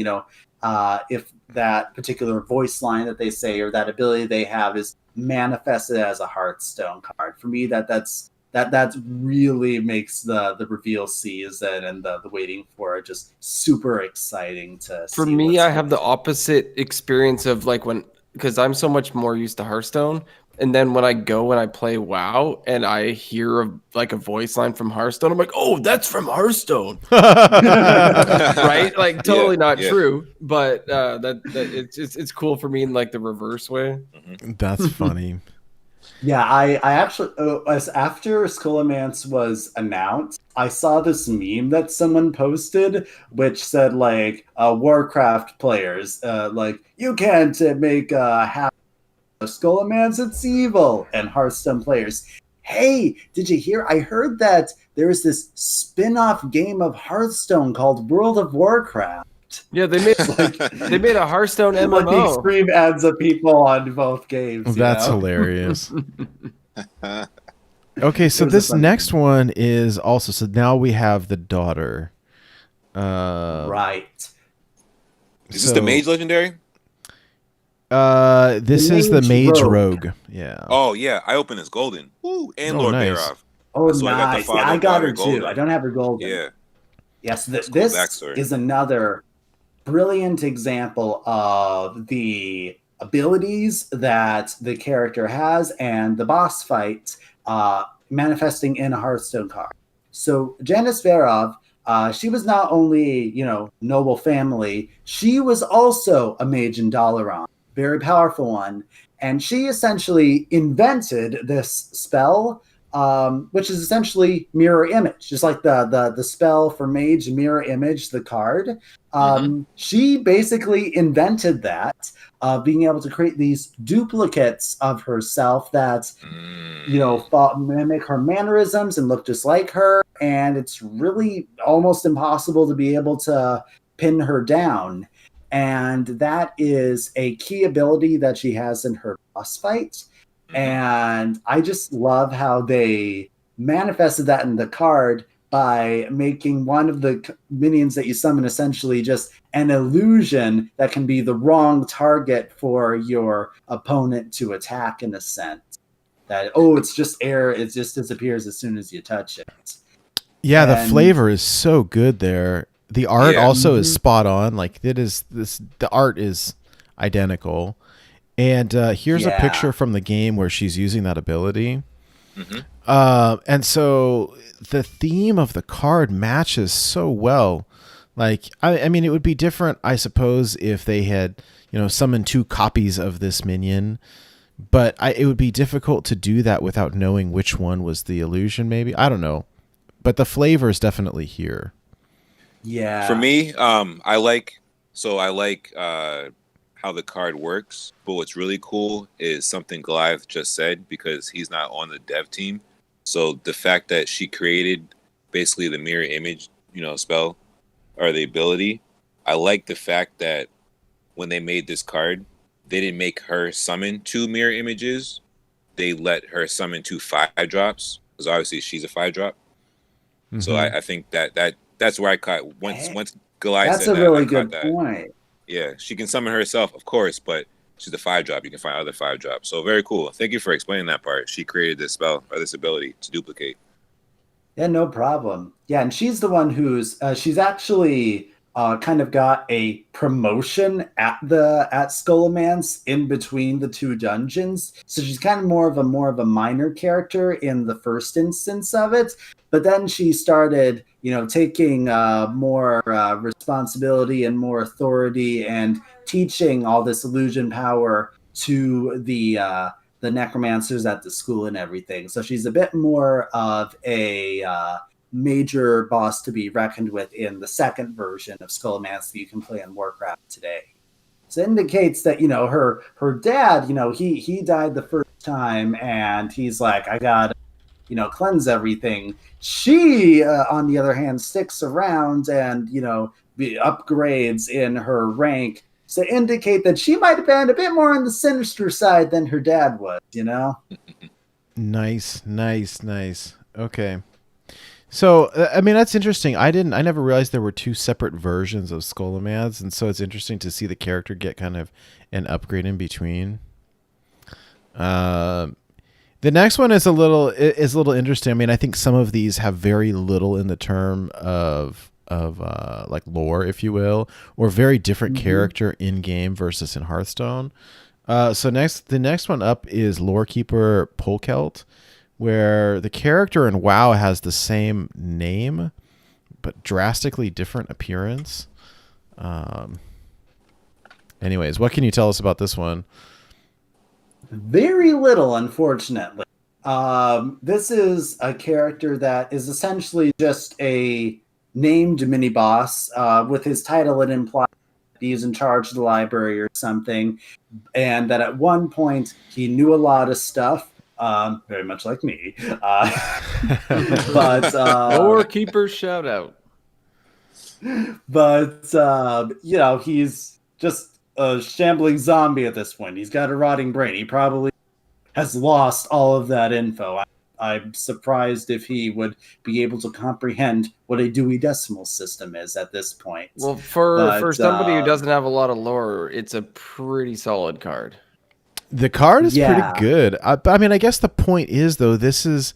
if that particular voice line that they say or that ability they have is manifested as a Hearthstone card. For me, that really makes the reveal season and the waiting for it just super exciting to see. For me, I have the opposite experience of like because I'm so much more used to Hearthstone. And then when I go and I play WoW and I hear a voice line from Hearthstone, I'm like, oh, that's from Hearthstone. Right? Like totally not true. But it's cool for me in like the reverse way. That's funny. Yeah, I actually, after Scholomance was announced, I saw this meme that someone posted, which said like, Warcraft players, like, you can't make half Scholomance, it's evil. And Hearthstone players, hey, did you hear? I heard that there's this spin-off game of Hearthstone called World of Warcraft. Yeah, they made a Hearthstone MMO. Like the extreme ends of people on both games. That's hilarious. Okay, so this next one is also, so now we have the daughter. Right. Is this the mage legendary? This is the mage rogue. Yeah. Oh yeah, I opened as golden. Woo, and Lord nice. Barov. Oh, So nice. I got her too. I don't have her golden. Yeah. Yes, Cool this backstory. is another brilliant example of the abilities that the character has and the boss fight manifesting in a Hearthstone card. So Jandice Barov, she was not only, noble family, she was also a mage in Dalaran, very powerful one. And she essentially invented this spell, which is essentially mirror image, just like the spell for mage, mirror image, the card. She basically invented that, being able to create these duplicates of herself that, mimic her mannerisms and look just like her. And it's really almost impossible to be able to pin her down. And that is a key ability that she has in her boss fight. And I just love how they manifested that in the card by making one of the minions that you summon essentially just an illusion that can be the wrong target for your opponent to attack, in a sense. That, it's just air, it just disappears as soon as you touch it. Yeah, the flavor is so good there. The art also is spot on. Like, the art is identical. And here's a picture from the game where she's using that ability. And so the theme of the card matches so well. Like, I mean, it would be different, I suppose, if they had, summoned 2 copies of this minion. But it would be difficult to do that without knowing which one was the illusion, maybe. I don't know. But the flavor is definitely here. Yeah. For me, I like how the card works, but what's really cool is something Goliath just said, because he's not on the dev team. So the fact that she created basically the mirror image, spell or the ability, I like the fact that when they made this card, they didn't make her summon 2 mirror images. They let her summon 2 5-drops, because obviously she's a 5-drop. So I think that's where I caught once Goliath That's said a that, really I caught good point. Yeah, she can summon herself, of course, but she's a 5-drop. You can find other 5-drops. So very cool. Thank you for explaining that part. She created this spell or this ability to duplicate. Yeah, no problem. Yeah, and she's the one who's she's actually kind of got a promotion at Scholomance in between the two dungeons. So she's kind of more of a minor character in the first instance of it. But then she started, taking more responsibility and more authority and teaching all this illusion power to the necromancers at the school and everything. So she's a bit more of a major boss to be reckoned with in the second version of Scholomance that you can play on Warcraft today. So it indicates that, her dad, he died the first time and he's like, I gotta, cleanse everything. She, on the other hand, sticks around and, upgrades in her rank to indicate that she might have been a bit more on the sinister side than her dad was, Nice. Okay. So, that's interesting. I never realized there were two separate versions of Scholomance, and so it's interesting to see the character get kind of an upgrade in between. The next one is a little interesting. I think some of these have very little in the term of like lore, if you will, or very different character in game versus in Hearthstone. So the next one up is Lorekeeper Polkelt, where the character in WoW has the same name, but drastically different appearance. Anyways, what can you tell us about this one? Very little, unfortunately. This is a character that is essentially just a named mini-boss. With his title, it implies he's in charge of the library or something, and that at one point he knew a lot of stuff. Very much like me. But Lorekeeper shout out. But he's just a shambling zombie at this point. He's got a rotting brain. He probably has lost all of that info. I'm surprised if he would be able to comprehend what a Dewey Decimal System is at this point. Well, for somebody who doesn't have a lot of lore, it's a pretty solid card. The card is pretty good. I guess the point is, though, this is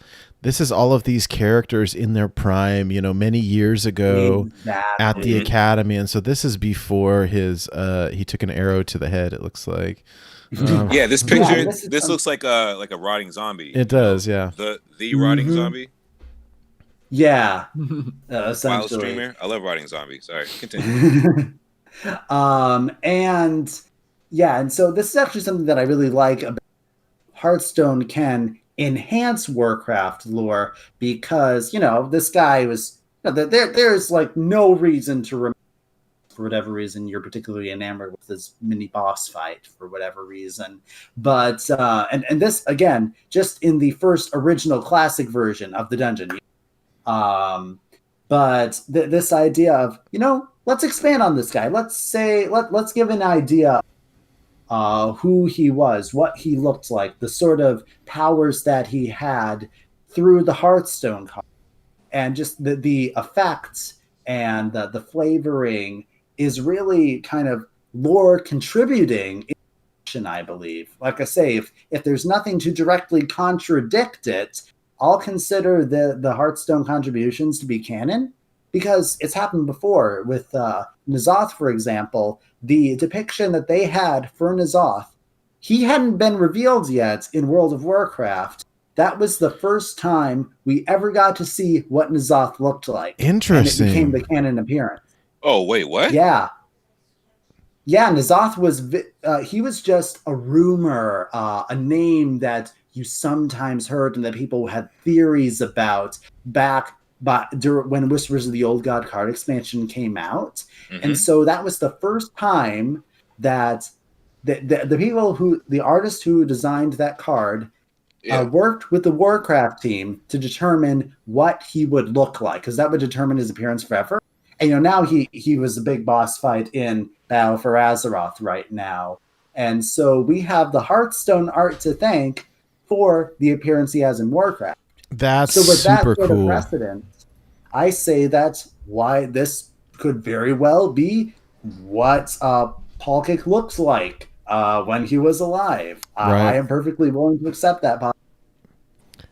all of these characters in their prime, many years ago at the academy, and so this is before his he took an arrow to the head. It looks like. Yeah, this picture. This looks like a rotting zombie. It does, yeah. The rotting zombie. Yeah, Wild essentially. streamer. I love rotting zombies. Sorry, continue. And so this is actually something that I really like about Hearthstone can enhance Warcraft lore because, this guy was, there's like no reason to remember, for whatever reason, you're particularly enamored with this mini boss fight for whatever reason. But, and this, again, just in the first original classic version of the dungeon. But this idea of, let's expand on this guy. Let's give an idea who he was, what he looked like, the sort of powers that he had through the Hearthstone card. And just the effects and the flavoring is really kind of lore contributing, I believe. Like I say, if there's nothing to directly contradict it, I'll consider the Hearthstone contributions to be canon, because it's happened before with N'Zoth, for example. The depiction that they had for N'Zoth, he hadn't been revealed yet in World of Warcraft. That was the first time we ever got to see what N'Zoth looked like. Interesting. And it became the canon appearance. Oh, wait, what? Yeah. Yeah, N'Zoth he was just a rumor, a name that you sometimes heard and that people had theories about back when Whispers of the Old God card expansion came out. Mm-hmm. And so that was the first time that the artist who designed that card worked with the Warcraft team to determine what he would look like, because that would determine his appearance forever. And now he was a big boss fight in Battle for Azeroth right now. And so we have the Hearthstone art to thank for the appearance he has in Warcraft. That's so with super that sort cool. of precedent, I say that's why this could very well be what Polkelt looks like when he was alive. Right. I am perfectly willing to accept that.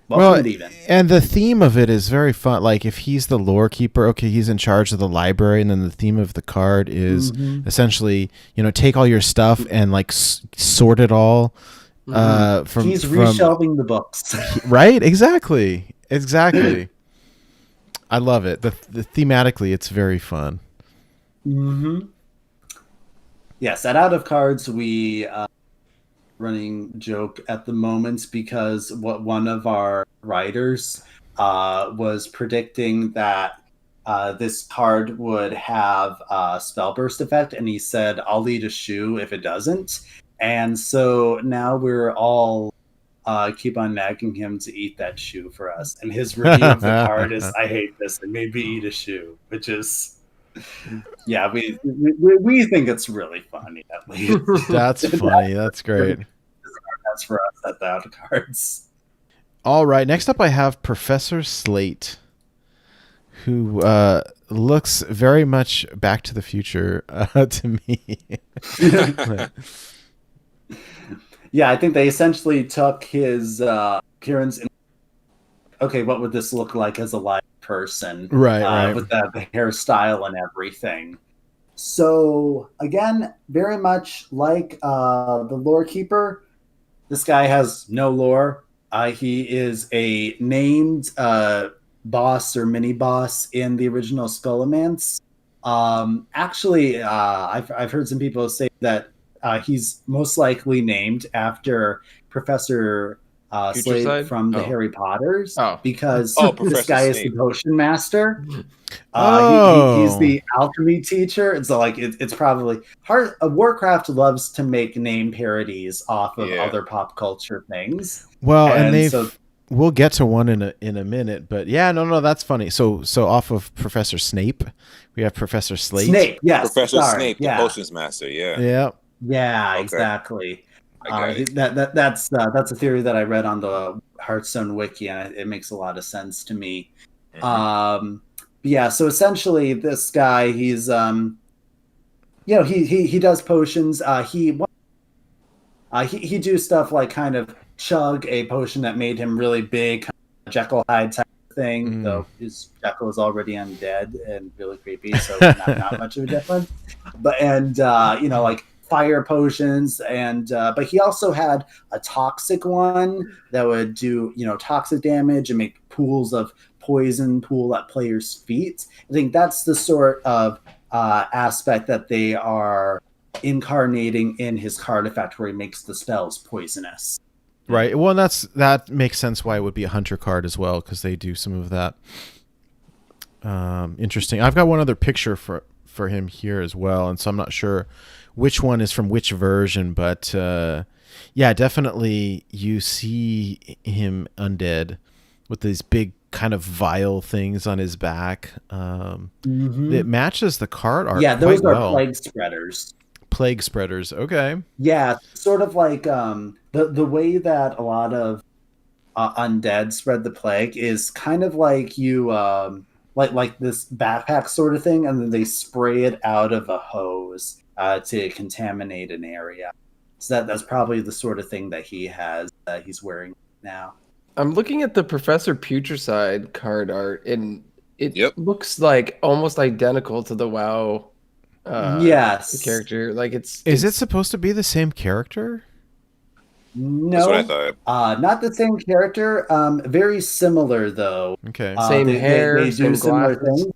Well, Welcome, even. and the theme of it is very fun. Like if he's the Lorekeeper, okay, he's in charge of the library, and then the theme of the card is essentially, take all your stuff and like sort it all. He's reshelving the books. Right? Exactly. I love it. The thematically, it's very fun. Yes, at Out of Cards, we running joke at the moment because one of our writers was predicting that this card would have a spell burst effect, and he said, "I'll eat a shoe if it doesn't." And so now we're all keep on nagging him to eat that shoe for us. And his review of the card is, "I hate this. It made me eat a shoe," which is, yeah, we think it's really funny. At least that's funny. That's great. That's for us at the Out of Cards. All right. Next up, I have Professor Slate, who looks very much Back to the Future to me. Yeah, I think they essentially took his appearance. Okay, what would this look like as a live person? Right. With the hairstyle and everything. So again, very much like the Lorekeeper, this guy has no lore. He is a named boss or mini boss in the original Scholomance. Actually, I've heard some people say that he's most likely named after Professor Slate from the Harry Potters, because this guy is the potion master. He's the alchemy teacher, and so like it's probably hard. Warcraft loves to make name parodies off of other pop culture things. Well, and we'll get to one in a minute, but yeah, no, that's funny. So off of Professor Snape, we have Professor Slate. Snape, yes, Professor Snape, the potions master. Yeah, okay. Exactly. That's a theory that I read on the Hearthstone wiki, and it makes a lot of sense to me. Yeah, so essentially, this guy, he's he does potions. He do stuff like kind of chug a potion that made him really big, kind of Jekyll Hyde type of thing. Though his Jekyll is already undead and really creepy, so not much of a difference. But like fire potions, and but he also had a toxic one that would do toxic damage and make pools of poison pool at players' feet. I think that's the sort of aspect that they are incarnating in his card effect, where he makes the spells poisonous. Right. Well, that makes sense why it would be a hunter card as well, because they do some of that. Interesting. I've got one other picture for him here as well, and so I'm not sure which one is from which version, but yeah, definitely you see him undead with these big kind of vile things on his back. It matches the card art. Yeah, those quite are well. plague spreaders. Plague spreaders. Okay. Yeah, sort of like the way that a lot of undead spread the plague is kind of like you like this backpack sort of thing, and then they spray it out of a hose to contaminate an area. So that's probably the sort of thing that he has that he's wearing now. I'm looking at the Professor Putricide card art, and it looks like almost identical to the WoW. Yes, the character. Like Is it supposed to be the same character? No, that's what I thought. Not the same character. Very similar though. Okay, same hair, they do same similar glasses. things.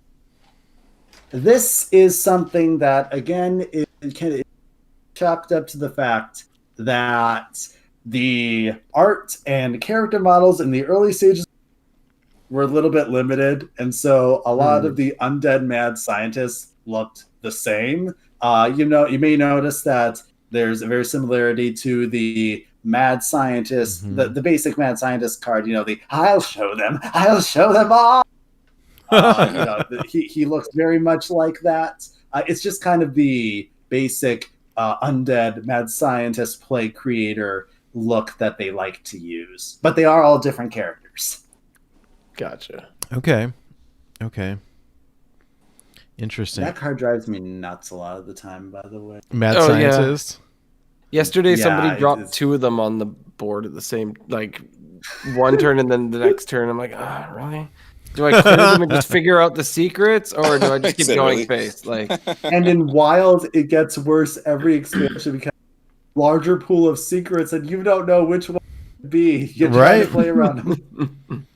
This is something that again is chalked up to the fact that the art and character models in the early stages were a little bit limited, and so a lot of the undead mad scientists looked the same. You may notice that there's a very similarity to the mad scientist, the basic mad scientist card. The I'll show them all. He looks very much like that. It's just kind of the basic undead mad scientist play creator look that they like to use, but they are all different characters. Gotcha. Okay. Interesting. That card drives me nuts a lot of the time, by the way. Mad scientist. Yesterday, Yeah, somebody dropped it's- 2 of them on the board at the same, like, one turn and then the next turn. I'm like, ah, really? Do I clear them and just figure out the secrets, or do I just keep Said, going really? face? Like, And in Wild, it gets worse every expansion because larger pool of secrets, and you don't know which one to be. You're trying to Right. play around them.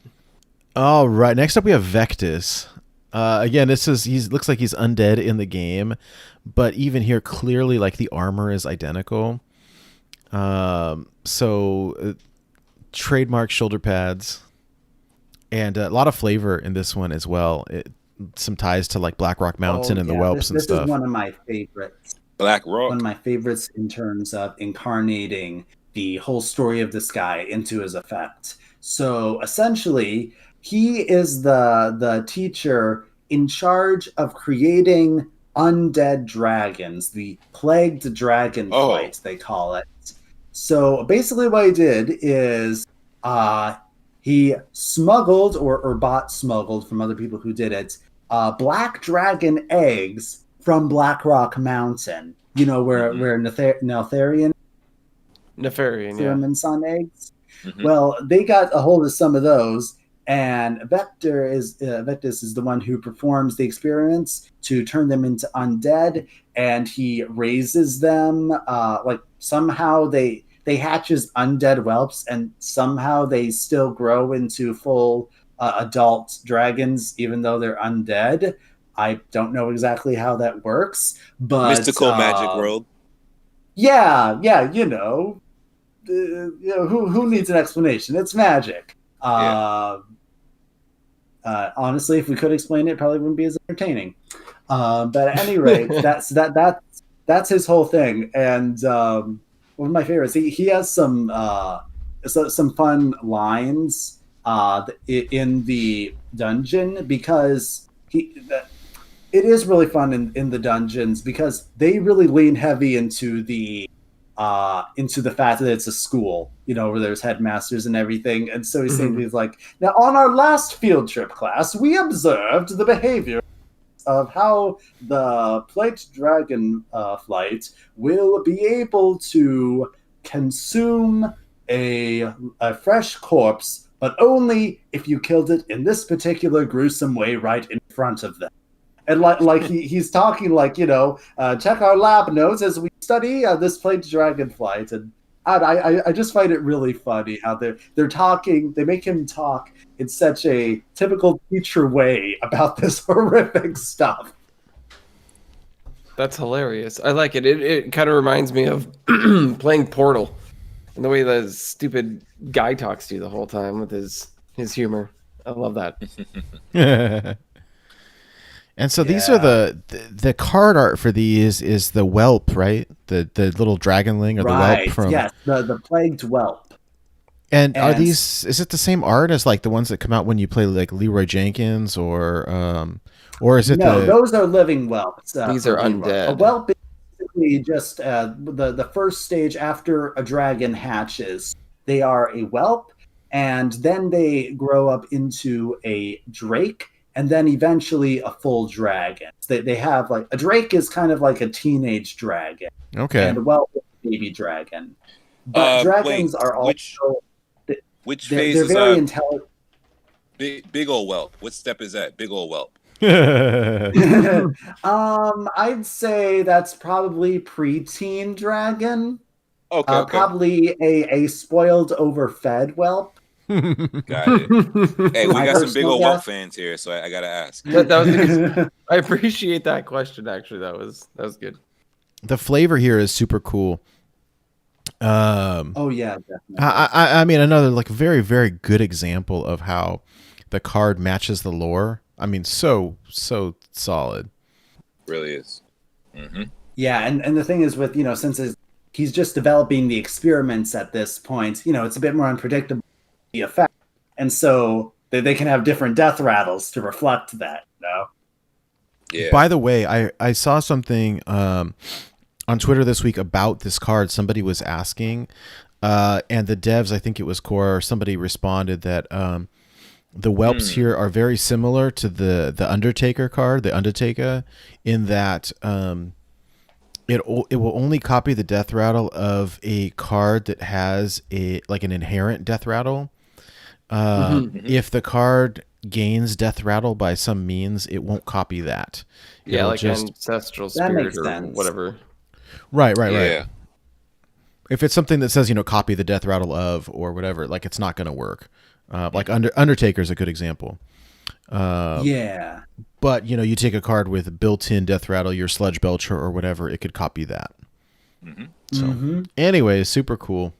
All right. Next up, we have Vectus. Again, looks like he's undead in the game, but even here, clearly, like the armor is identical. Trademark shoulder pads, and a lot of flavor in this one as well. Some ties to like Blackrock Mountain and the whelps and this stuff. This is one of my favorites. Black Rock. One of my favorites in terms of incarnating the whole story of this guy into his effect. So essentially, he is the teacher in charge of creating undead dragons, the plagued dragon flight, they call it. So basically what he did is he smuggled or bought smuggled from other people who did it, black dragon eggs from Blackrock Mountain. You know, where Neltharion experiments on eggs. Mm-hmm. Well, they got a hold of some of those, and Vectus is the one who performs the experiments to turn them into undead, and he raises them. Like somehow they hatch as undead whelps, and somehow they still grow into full adult dragons, even though they're undead. I don't know exactly how that works, but Mystical magic world. Yeah, you know, who needs an explanation? It's magic. Honestly, if we could explain it, it probably wouldn't be as entertaining. But at any rate, that's his whole thing. And one of my favorites, he has some fun lines in the dungeon, because it is really fun in the dungeons, because they really lean heavy into the fact that it's a school, you know, where there's headmasters and everything. And so he's saying things like, now on our last field trip class, we observed the behavior of how the plagued dragon flight will be able to consume a fresh corpse, but only if you killed it in this particular gruesome way right in front of them. And like he's talking like, you know, check our lab notes as we study this plagued dragon flight. And I just find it really funny how they're talking. They make him talk in such a typical teacher way about this horrific stuff. that's hilarious. I like it. It kind of reminds me of playing Portal, and the way the stupid guy talks to you the whole time with his humor. I love that. And so these are the card art for these is the whelp, right? The little dragonling or the whelp from the plagued whelp. And are these? Is it the same art as like the ones that come out when you play like Leroy Jenkins or is it? No, those are living whelps. These are undead. A whelp is basically just the first stage after a dragon hatches. They are a whelp, and then they grow up into a drake, and then eventually a full dragon. They have like a drake is kind of like a teenage dragon. Okay. And a whelp is a baby dragon. But dragons are also which they're phase is very intelligent. Big old whelp. What step is that? Big old whelp. I'd say that's probably preteen dragon. Okay. Probably a spoiled, overfed whelp. Got it. Hey, we got some big old whelp fans here, so I gotta ask. I appreciate that question. Actually, that was good. The flavor here is super cool. Oh yeah, definitely. I mean, another like very, very good example of how the card matches the lore. I mean, so solid. Really is. Mm-hmm. Yeah, and the thing is with, you know, since he's just developing the experiments at this point, you know, it's a bit more unpredictable, the effect, and so they can have different death rattles to reflect that, you know? Yeah. By the way, I saw something on Twitter this week about this card. Somebody was asking, and the devs, I think it was Core, or somebody responded that the whelps here are very similar to the Undertaker card, the Undertaker, in that it will only copy the death rattle of a card that has an inherent death rattle. If the card gains death rattle by some means, it won't copy that. Yeah, It'll like Ancestral Spirit or sense. whatever. Right. Yeah. If it's something that says, copy the death rattle of or whatever, like it's not going to work. Like Undertaker's a good example. Yeah. But, you take a card with built-in death rattle, your Sludge Belcher or whatever, it could copy that. So, anyways, super cool.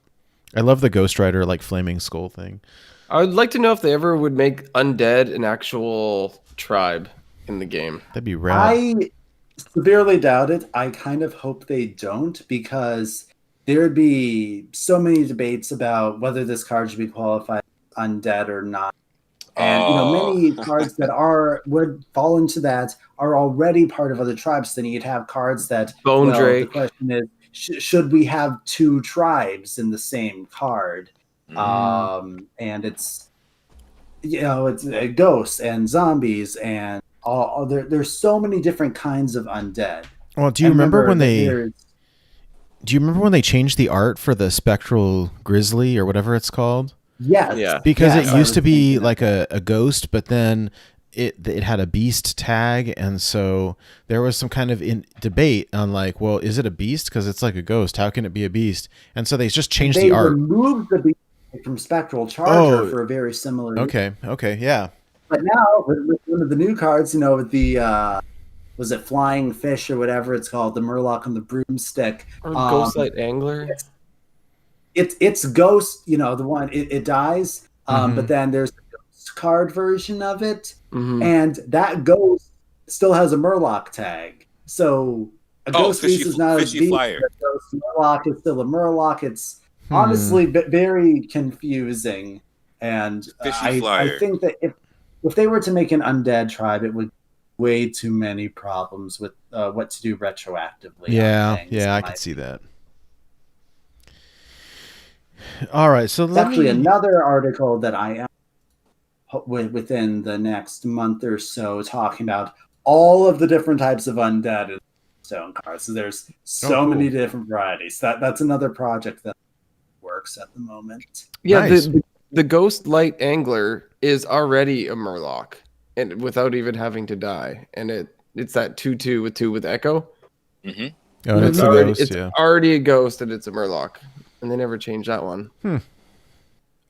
I love the Ghost Rider, Flaming Skull thing. I would like to know if they ever would make undead an actual tribe in the game. That'd be rad. I severely doubt it. I kind of hope they don't, because there'd be so many debates about whether this card should be qualified as undead or not. And many cards that would fall into that are already part of other tribes. Then you'd have cards that Bone Drake. The question is, should we have two tribes in the same card? And it's it's ghosts and zombies and all. There's so many different kinds of undead. Well, do you remember when they changed the art for the Spectral Grizzly or whatever it's called? Yes. Yeah. Because it used to be like a ghost, but then it had a beast tag, and so there was some kind of debate on well, is it a beast? Because it's like a ghost. How can it be a beast? And so they just changed the art. They removed the beast from Spectral Charger for a very similar reason. Okay, yeah. But now, with one of the new cards, with the was it Flying Fish or whatever it's called, the Murloc on the Broomstick. Or Ghostlight Angler. It's Ghost, the one, it dies, but then there's the Ghost card version of it, and that Ghost still has a Murloc tag. So a Ghost beast is not a beast, flyer. a Ghost Murloc is still a Murloc. It's honestly very confusing, and I think that if they were to make an undead tribe, it would way too many problems with what to do retroactively. Yeah, I could see that. All right, so another article that I am within the next month or so talking about all of the different types of undead in Stone cards. So there's so many different varieties. That's another project that works at the moment. Yeah, nice. the Ghostlight Angler is already a Murloc, and without even having to die, and it's that 2/2 with 2 with Echo. Oh, it's already a ghost, and it's a Murloc. And they never changed that one. This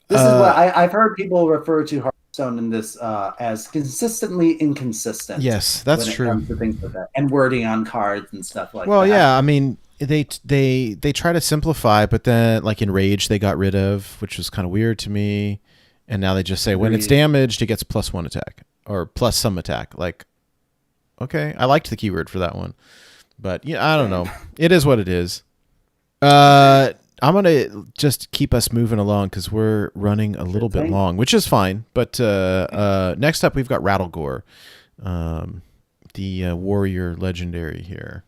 is what I've heard people refer to Hearthstone in this as consistently inconsistent. Yes, that's true. Comes to things like that, and wording on cards and stuff like that. Well, yeah, I mean, they try to simplify, but then in Rage they got rid of, which was kind of weird to me. And now they just say when it's damaged, it gets +1 attack or plus some attack. Okay, I liked the keyword for that one, but I don't know. It is what it is. I'm going to just keep us moving along because we're running a little bit long, which is fine. But next up, we've got Rattlegore, the warrior legendary here.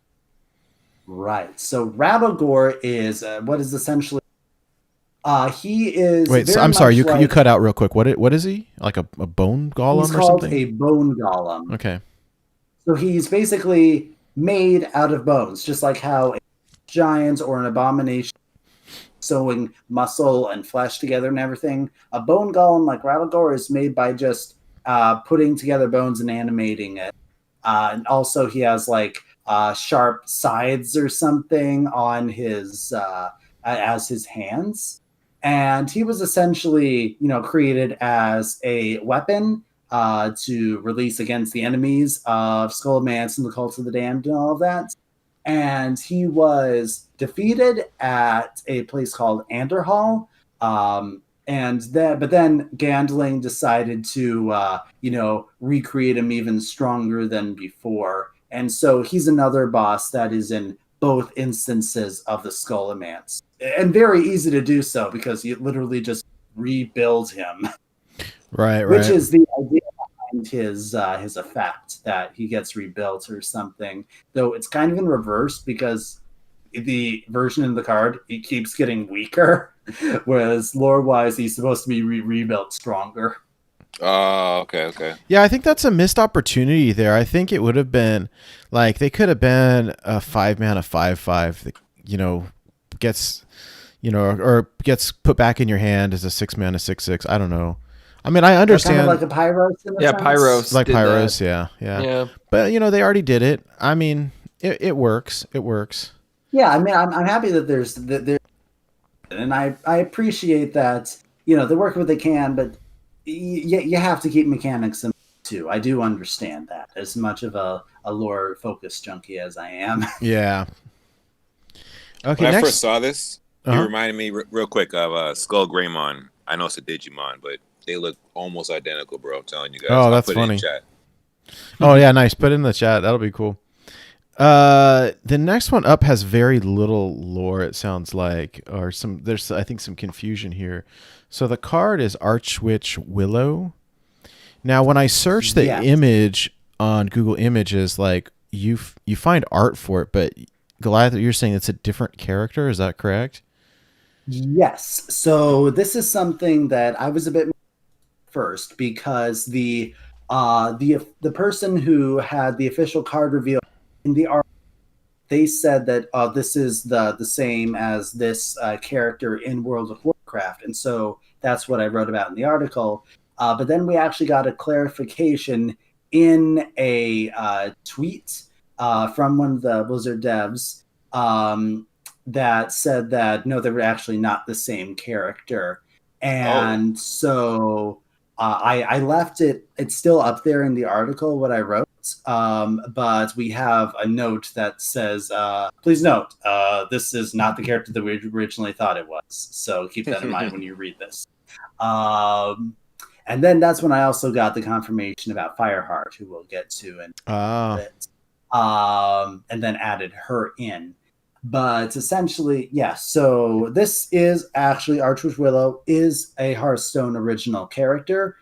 Right. So Rattlegore is what is essentially... he is... Wait, so I'm sorry. You cut out real quick. What is he? Like a bone golem or something? He's called a bone golem. Okay. So he's basically made out of bones, just like how a giant or an abomination sewing muscle and flesh together and everything. A bone golem like Rattlegore is made by just putting together bones and animating it. And also he has sharp sides or something on his as his hands. And he was essentially, created as a weapon to release against the enemies of Scholomance and the Cult of the Damned and all of that. And he was defeated at a place called Anderhall. But then Gandling decided to, recreate him even stronger than before. And so he's another boss that is in both instances of the Scholomance. And very easy to do so because you literally just rebuild him. Right. Which is the idea behind his effect, that he gets rebuilt or something. Though it's kind of in reverse because the version in the card, he keeps getting weaker. Whereas lore-wise, he's supposed to be rebuilt stronger. Oh, okay. Yeah, I think that's a missed opportunity there. I think it would have been like they could have been a 5-mana 5/5 that gets or gets put back in your hand as a 6-mana 6/6. I don't know. I mean, I understand. Kind of like a Pyros in a sense? Pyros. Like did Pyros, that. yeah. But they already did it. I mean, it works. It works. Yeah, I mean, I'm happy that there's and I appreciate that they're working what they can, but you have to keep mechanics in too. I do understand that, as much of a lore focused junkie as I am. Yeah. Okay. When I next. first saw this, it reminded me real quick of Skull Greymon. I know it's a Digimon, but they look almost identical, bro. I'm telling you guys. Oh, that's I'll put funny. It in chat. Oh yeah, nice. Put it in the chat. That'll be cool. The next one up has very little lore. It sounds like, or there's I think some confusion here. So the card is Archwitch Willow. Now, when I search the image on Google Images, like you find art for it, but Goliath, you're saying it's a different character. Is that correct? Yes. So this is something that I was a bit first, because the person who had the official card reveal in the art, they said that this is the same as this character in World of Warcraft, and so that's what I wrote about in the article. But then we actually got a clarification in a tweet from one of the Blizzard devs that said that no, they were actually not the same character, and so I left it. It's still up there in the article what I wrote, but we have a note that says, "Please note, this is not the character that we originally thought it was. So keep that in mind when you read this." And then that's when I also got the confirmation about Fireheart, who we'll get to in a bit, and then added her in. But essentially, so this is actually Archwitch Willow is a Hearthstone original character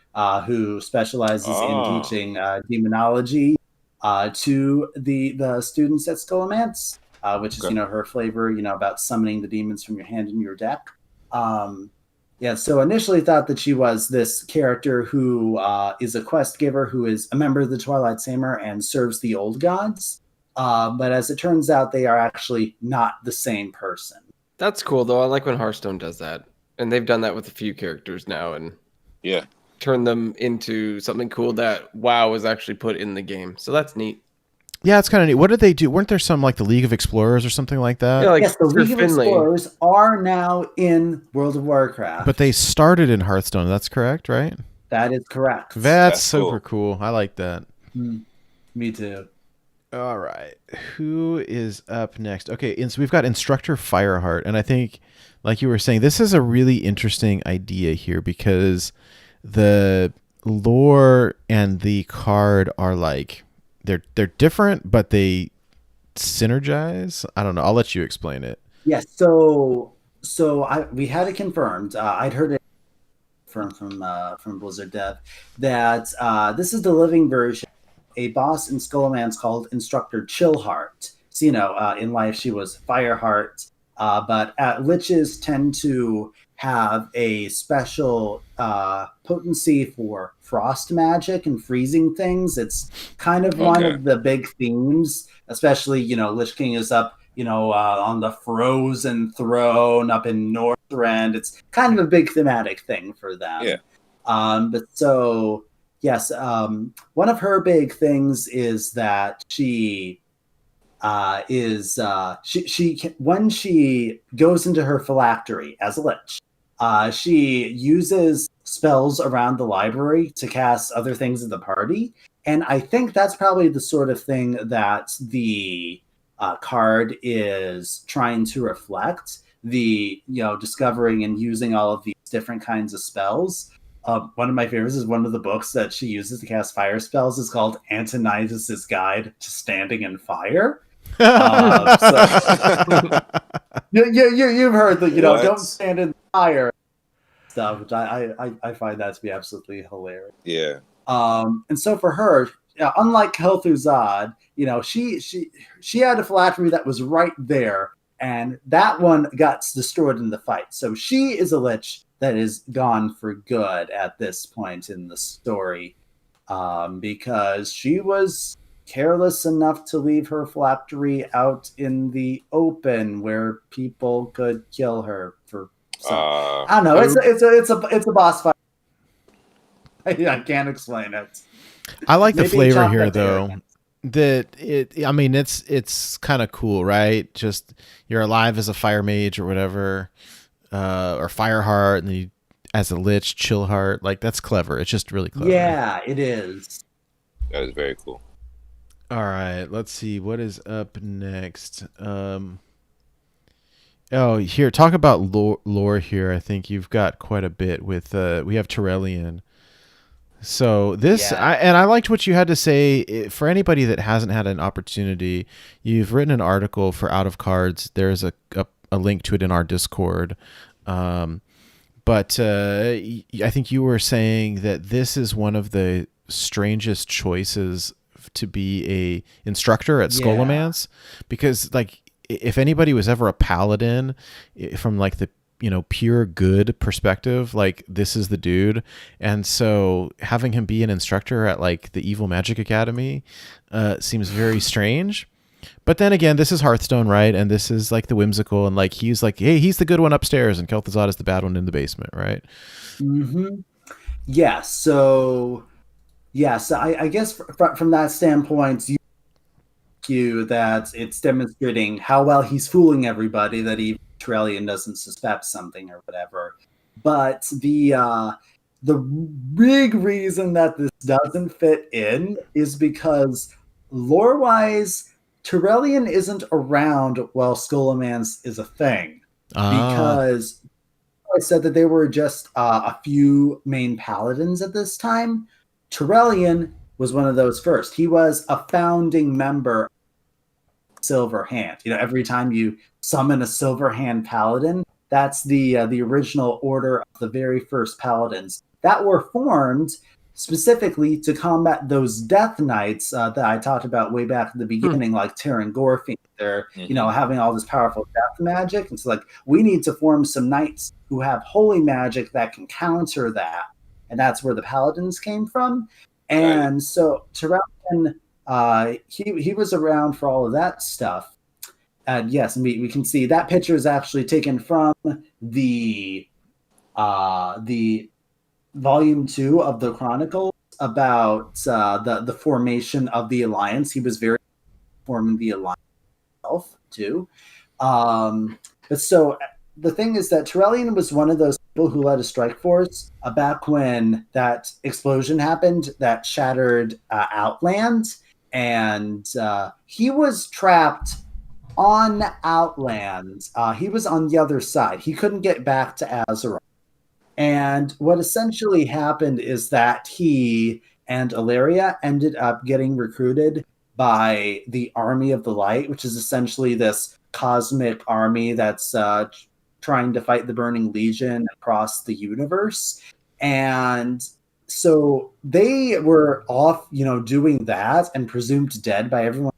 who specializes in teaching demonology to the students at Scholomance, which is her flavor, about summoning the demons from your hand in your deck. So initially thought that she was this character who is a quest giver, who is a member of the Twilight Samer and serves the old gods. But as it turns out, they are actually not the same person. That's cool, though. I like when Hearthstone does that. And they've done that with a few characters now and turn them into something cool that WoW was actually put in the game. So that's neat. Yeah, it's kind of neat. What did they do? Weren't there some like the League of Explorers or something like that? Yeah, yes, the League of Explorers are now in World of Warcraft. But they started in Hearthstone. That's correct, right? That is correct. That's super cool. I like that. Me too. All right. Who is up next? Okay, so we've got Instructor Fireheart. And I think, like you were saying, this is a really interesting idea here because the lore and the card are like, they're different, but they synergize. I don't know. I'll let you explain it. Yes. So we had it confirmed. I'd heard it from Blizzard Dev that this is the living version. A boss in Scholomance called Instructor Chillheart. So, in life she was Fireheart, but Liches tend to have a special potency for frost magic and freezing things. It's kind of one of the big themes, especially, Lich King is up, on the frozen throne up in Northrend. It's kind of a big thematic thing for them. Yeah. But so... Yes, one of her big things is that she when she goes into her phylactery as a lich, she uses spells around the library to cast other things in the party, and I think that's probably the sort of thing that the card is trying to reflect. The discovering and using all of these different kinds of spells. One of my favorites is one of the books that she uses to cast fire spells is called Antonidas' Guide to Standing in Fire. You've heard that don't stand in fire stuff, which I find that to be absolutely hilarious. Yeah. And so for her, unlike Kel'Thuzad, she had a phylactery that was right there, and that one got destroyed in the fight. So she is a lich that is gone for good at this point in the story, because she was careless enough to leave her phylactery out in the open where people could kill her for some. I don't know. It's a boss fight. I can't explain it. I like the Maybe flavor chop here that though. arrogance. It's kind of cool, right? Just you're alive as a fire mage or whatever, or Fireheart, and then you as a Lich, Chillheart. Like that's clever. It's just really clever. Yeah, it is. That is very cool. All right, let's see what is up next. Oh, here, talk about lore here. I think you've got quite a bit with. We have Turalyon. So this, Yeah. I liked what you had to say. For anybody that hasn't had an opportunity, you've written an article for Out of Cards. There's a link to it in our Discord. But I think you were saying that this is one of the strangest choices to be a instructor at Scholomance, because like if anybody was ever a paladin from like the pure good perspective, like this is the dude. And so having him be an instructor at like the Evil Magic Academy seems very strange. But then again, this is Hearthstone, right? And this is like the whimsical, and like he's like, hey, he's the good one upstairs and Kel'Thuzad is the bad one in the basement, right? Mm-hmm. Yeah, so I guess from that standpoint, you that it's demonstrating how well he's fooling everybody, that even Turalyon doesn't suspect something or whatever. But the big reason that this doesn't fit in is because lore-wise, Turalyon isn't around while Scholomance is a thing. Because I said that there were just a few main paladins at this time. Turalyon was one of those first. He was a founding member of Silver Hand. Every time you summon a Silver Hand paladin, that's the original order of the very first paladins that were formed specifically to combat those death knights that I talked about way back at the beginning, like Terran Gorfing. They're having all this powerful death magic, and so like we need to form some knights who have holy magic that can counter that, and that's where the paladins came from. And so Turalyon, he was around for all of that stuff. And yes, we can see that picture is actually taken from the volume 2 of the Chronicles about the formation of the Alliance. He was very forming the Alliance himself too. But so the thing is that Turalyon was one of those people who led a strike force back when that explosion happened that shattered Outland, and he was trapped on Outland. He was on the other side. He couldn't get back to Azeroth. And what essentially happened is that he and Ilaria ended up getting recruited by the Army of the Light, which is essentially this cosmic army that's trying to fight the Burning Legion across the universe. And so they were off, doing that and presumed dead by everyone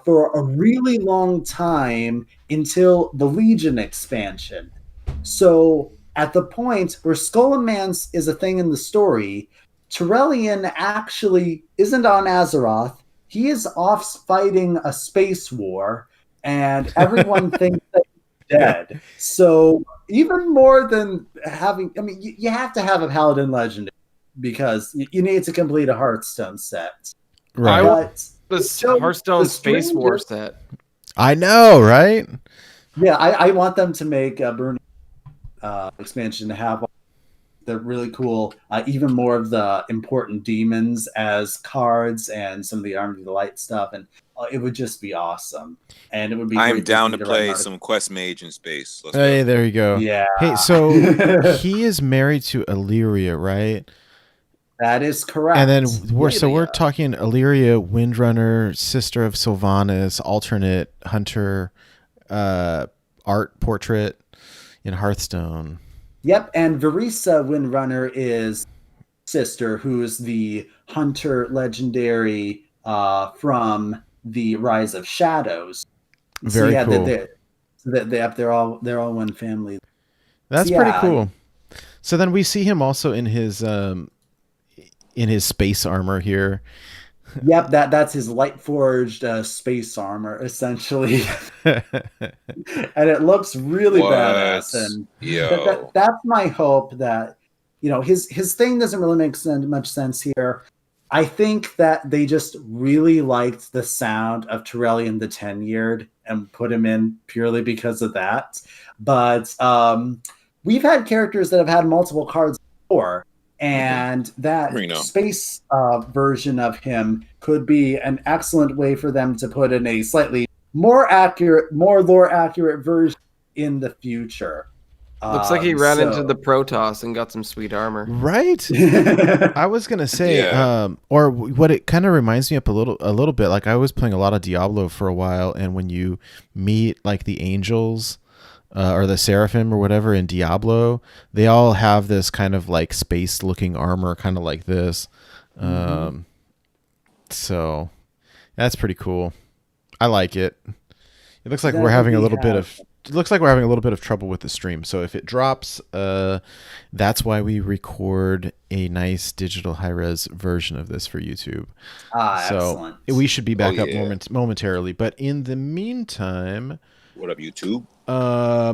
for a really long time until the Legion expansion. So at the point where Scholomance is a thing in the story, Turalyon actually isn't on Azeroth. He is off fighting a space war, and everyone thinks that he's dead. So even more than having, you have to have a Paladin Legendary because you need to complete a Hearthstone set. Right. The Hearthstone Space War set. I know, right? Yeah, I want them to make a Burning expansion to have the really cool, even more of the important demons as cards and some of the Army of the Light stuff, and it would just be awesome. And it would be. I'm down to play some Quest Mage in space. Hey, there you go. Yeah. Hey, so he is married to Illyria, right? That is correct. And then we're talking Illyria, Windrunner, sister of Sylvanas, alternate hunter, art portrait in Hearthstone. Yep, and Verisa Windrunner is sister, who is the hunter legendary from the Rise of Shadows. Very cool. They're all one family. That's Yeah. pretty cool. So then we see him also in his space armor here. Yep, that's his light forged space armor essentially, and it looks really What? badass. And Yo. that's my hope that his thing doesn't really make much sense here. I think that they just really liked the sound of Turalyon the Tenured and put him in purely because of that. But we've had characters that have had multiple cards before, and that space version of him could be an excellent way for them to put in a slightly more accurate, more lore accurate version in the future. Looks like he ran into the Protoss and got some sweet armor. Right? I was gonna say, or what it kind of reminds me up a little bit. Like I was playing a lot of Diablo for a while, and when you meet like the angels or the seraphim or whatever in Diablo, they all have this kind of like space-looking armor, kind of like this. So that's pretty cool. I like it. It looks like we're having a little bit of. It looks like we're having a little bit of trouble with the stream. So if it drops, that's why we record a nice digital high-res version of this for YouTube. Excellent. We should be back up momentarily. But in the meantime... What up, YouTube?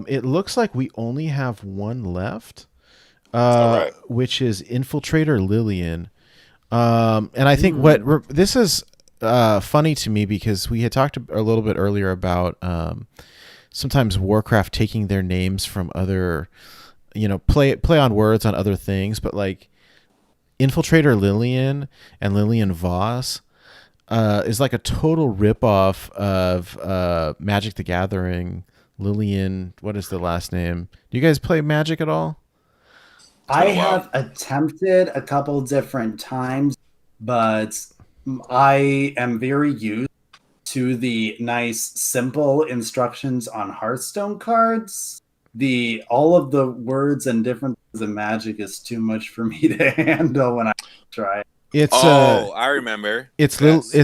It looks like we only have one left, which is Infiltrator Lilian. And I think this is funny to me because we had talked a little bit earlier about... sometimes Warcraft taking their names from other, play on words on other things, but like Infiltrator Lilian and Lilian Voss is like a total ripoff of Magic the Gathering. Lilian, what is the last name? Do you guys play Magic at all? I have attempted a couple different times, but I am very used to the nice, simple instructions on Hearthstone cards. All of the words and different things of Magic is too much for me to handle when I try. I remember. It's Vess.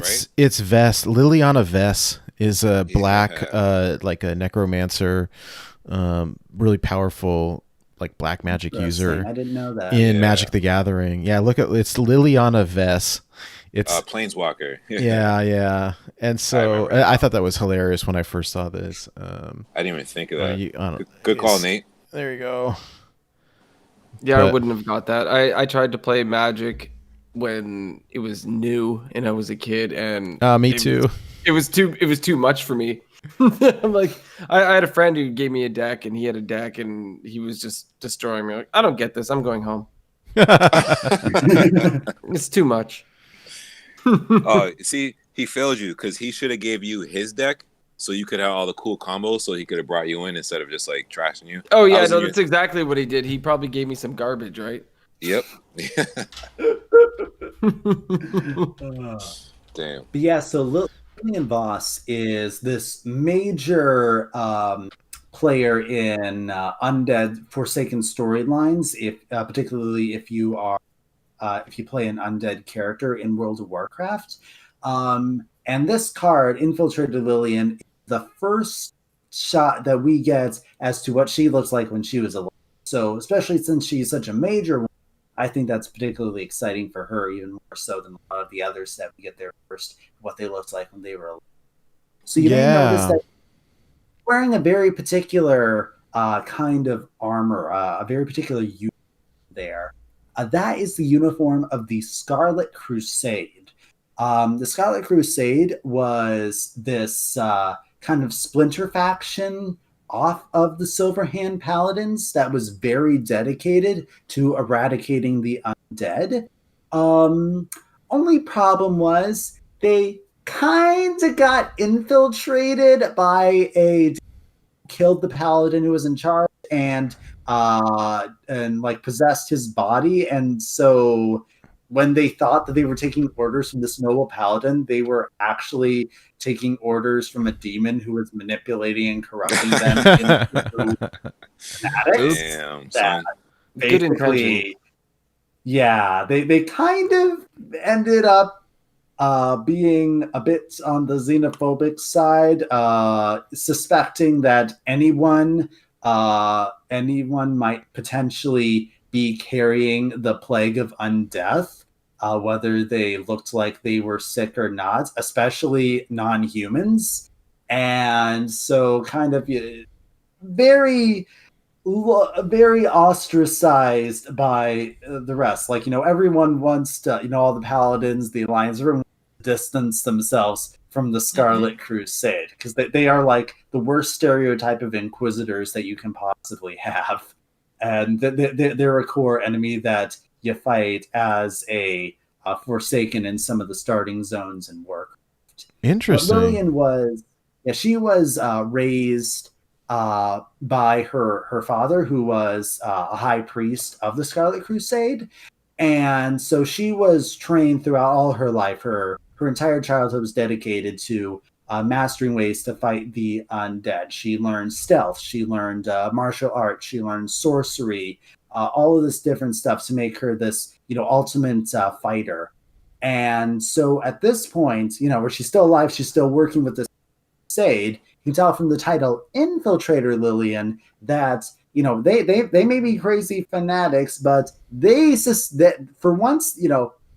Liliana Vess is a black, like a necromancer, really powerful, like black magic user. I didn't know that in Magic the Gathering. Yeah, it's Liliana Vess. It's Planeswalker. yeah. And so I thought that was hilarious when I first saw this. I didn't even think of that. Good call, Nate. There you go. Yeah, I wouldn't have got that. I tried to play Magic when it was new and I was a kid, and me too. It was too much for me. I'm like, I had a friend who gave me a deck, and he had a deck, and he was just destroying me. Like, I don't get this. I'm going home. It's too much. See, he failed you because he should have gave you his deck so you could have all the cool combos, so he could have brought you in instead of just like trashing you. Oh yeah, no, that's exactly what he did. He probably gave me some garbage, right? Yep. Damn. But yeah, so Lilian Voss is this major player in undead Forsaken storylines. Particularly if you play an undead character in World of Warcraft. And this card, Infiltrator Lilian, is the first shot that we get as to what she looks like when she was alive. So especially since she's such a major one, I think that's particularly exciting for her, even more so than a lot of the others that we get there first, what they looked like when they were alive. So you may notice that wearing a very particular kind of armor, a very particular uniform there. That is the uniform of the Scarlet Crusade. The Scarlet Crusade was this kind of splinter faction off of the Silverhand Paladins that was very dedicated to eradicating the undead. Only problem was they kind of got infiltrated by killed the paladin who was in charge and like possessed his body. And so when they thought that they were taking orders from this noble paladin, they were actually taking orders from a demon who was manipulating and corrupting them into fanatics. Damn, son. Good intention. Yeah, they kind of ended up being a bit on the xenophobic side, suspecting that anyone anyone might potentially be carrying the plague of undeath, whether they looked like they were sick or not, especially non-humans. And so kind of very very ostracized by the rest. Like, everyone wants to, all the paladins, the alliance, everyone wants to distance themselves from the Scarlet Crusade, because they are like the worst stereotype of inquisitors that you can possibly have. And they're a core enemy that you fight as a Forsaken in some of the starting zones and work. Interesting. But Lilian was, she was raised by her father, who was a high priest of the Scarlet Crusade. And so she was trained throughout all her life. Her entire childhood was dedicated to mastering ways to fight the undead. She learned stealth. She learned martial arts. She learned sorcery, all of this different stuff to make her this, ultimate fighter. And so at this point, where she's still alive, she's still working with this crusade. You can tell from the title Infiltrator Lilian that they may be crazy fanatics, but that for once,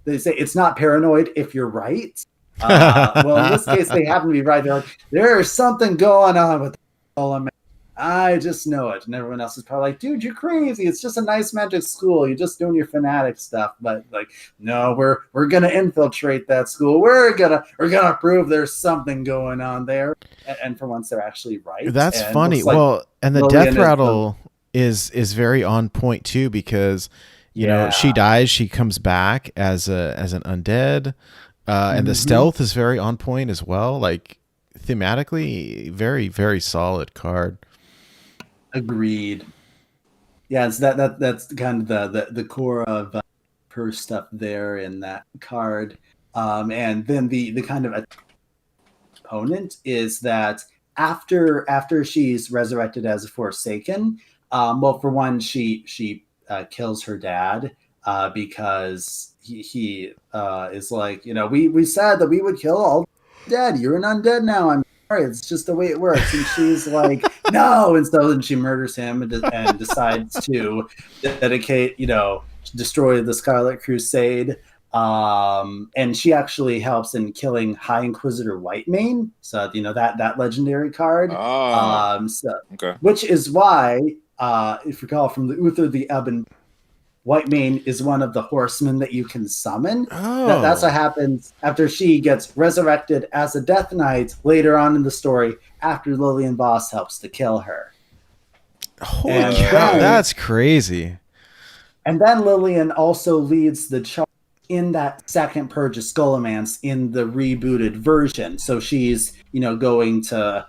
they say it's not paranoid if you're right. Well, in this case, they happen to be right. They're like, there's something going on with Scholomance. I just know it. And everyone else is probably like, dude, you're crazy. It's just a nice magic school. You're just doing your fanatic stuff. But like, no, we're gonna infiltrate that school. We're gonna prove there's something going on there. And for once, they're actually right. That's and funny. Like well, and the Lilian death rattle is very on point too, because she dies, she comes back as an undead, and the stealth is very on point as well. Like thematically, very very solid card. Agreed. Yeah, it's that's kind of the core of her stuff there in that card. And then the kind of opponent is that after she's resurrected as a Forsaken, well, for one, she kills her dad because he is like, we said that we would kill all dead. You're an undead now. I'm sorry. It's just the way it works. And she's like, no. And so then she murders him and decides to dedicate, destroy the Scarlet Crusade. And she actually helps in killing High Inquisitor Whitemane. So, that legendary card. Okay. Which is why, if you recall from the Uther the Ebon, Whitemane is one of the horsemen that you can summon. Oh. That's what happens after she gets resurrected as a Death Knight later on in the story, after Lilian Voss helps to kill her. Holy cow, that's crazy. And then Lilian also leads the charge in that second Purge of Scholomance in the rebooted version. So she's, going to...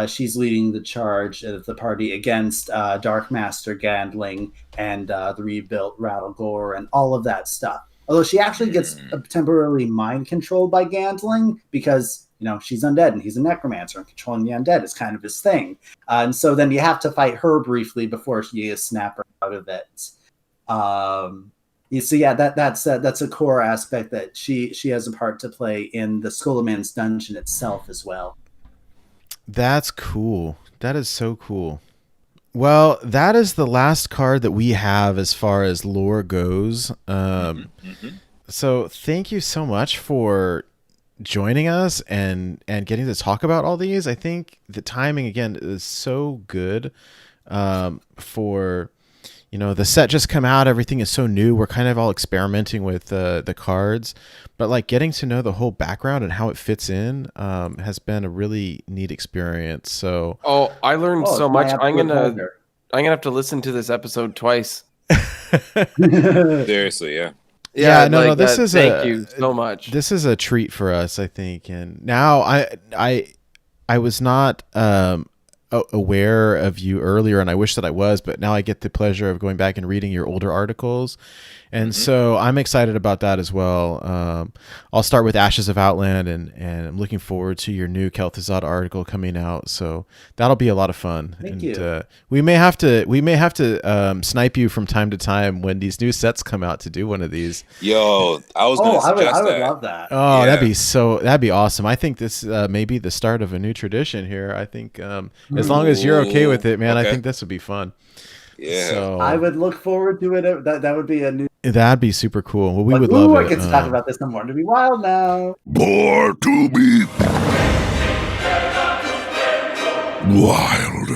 she's leading the charge of the party against Darkmaster Gandling and the rebuilt Rattlegore and all of that stuff. Although she actually gets temporarily mind controlled by Gandling because, she's undead and he's a necromancer, and controlling the undead is kind of his thing. And so then you have to fight her briefly before you snap her out of it. So yeah, that's a core aspect that she has a part to play in the Scholomance dungeon itself as well. That's cool. That is so cool. Well, that is the last card that we have as far as lore goes. So thank you so much for joining us and getting to talk about all these. I think the timing, again, is so good for... the set just come out. Everything is so new. We're kind of all experimenting with the cards, but like getting to know the whole background and how it fits in has been a really neat experience. So, I learned so much. I'm gonna have to listen to this episode twice. Seriously, yeah. Yeah, no, this is thank you so much. This is a treat for us, I think. And now I was not aware of you earlier, and I wish that I was, but now I get the pleasure of going back and reading your older articles, and so I'm excited about that as well. I'll start with Ashes of Outland, and I'm looking forward to your new Kel'Thuzad article coming out, so that'll be a lot of fun. Thank you. We may have to snipe you from time to time when these new sets come out to do one of these. Yo, I was gonna suggest I would that. love that. Oh, Yeah. that'd be awesome. I think this may be the start of a new tradition here. I think As long as you're okay with it, man, I Okay. think this would be fun. Yeah. So I would look forward to it. That would be a new. that'd be super cool. Well, we Like, would ooh, love I it. get to talk about this no more. To be wild now. Born to be wild.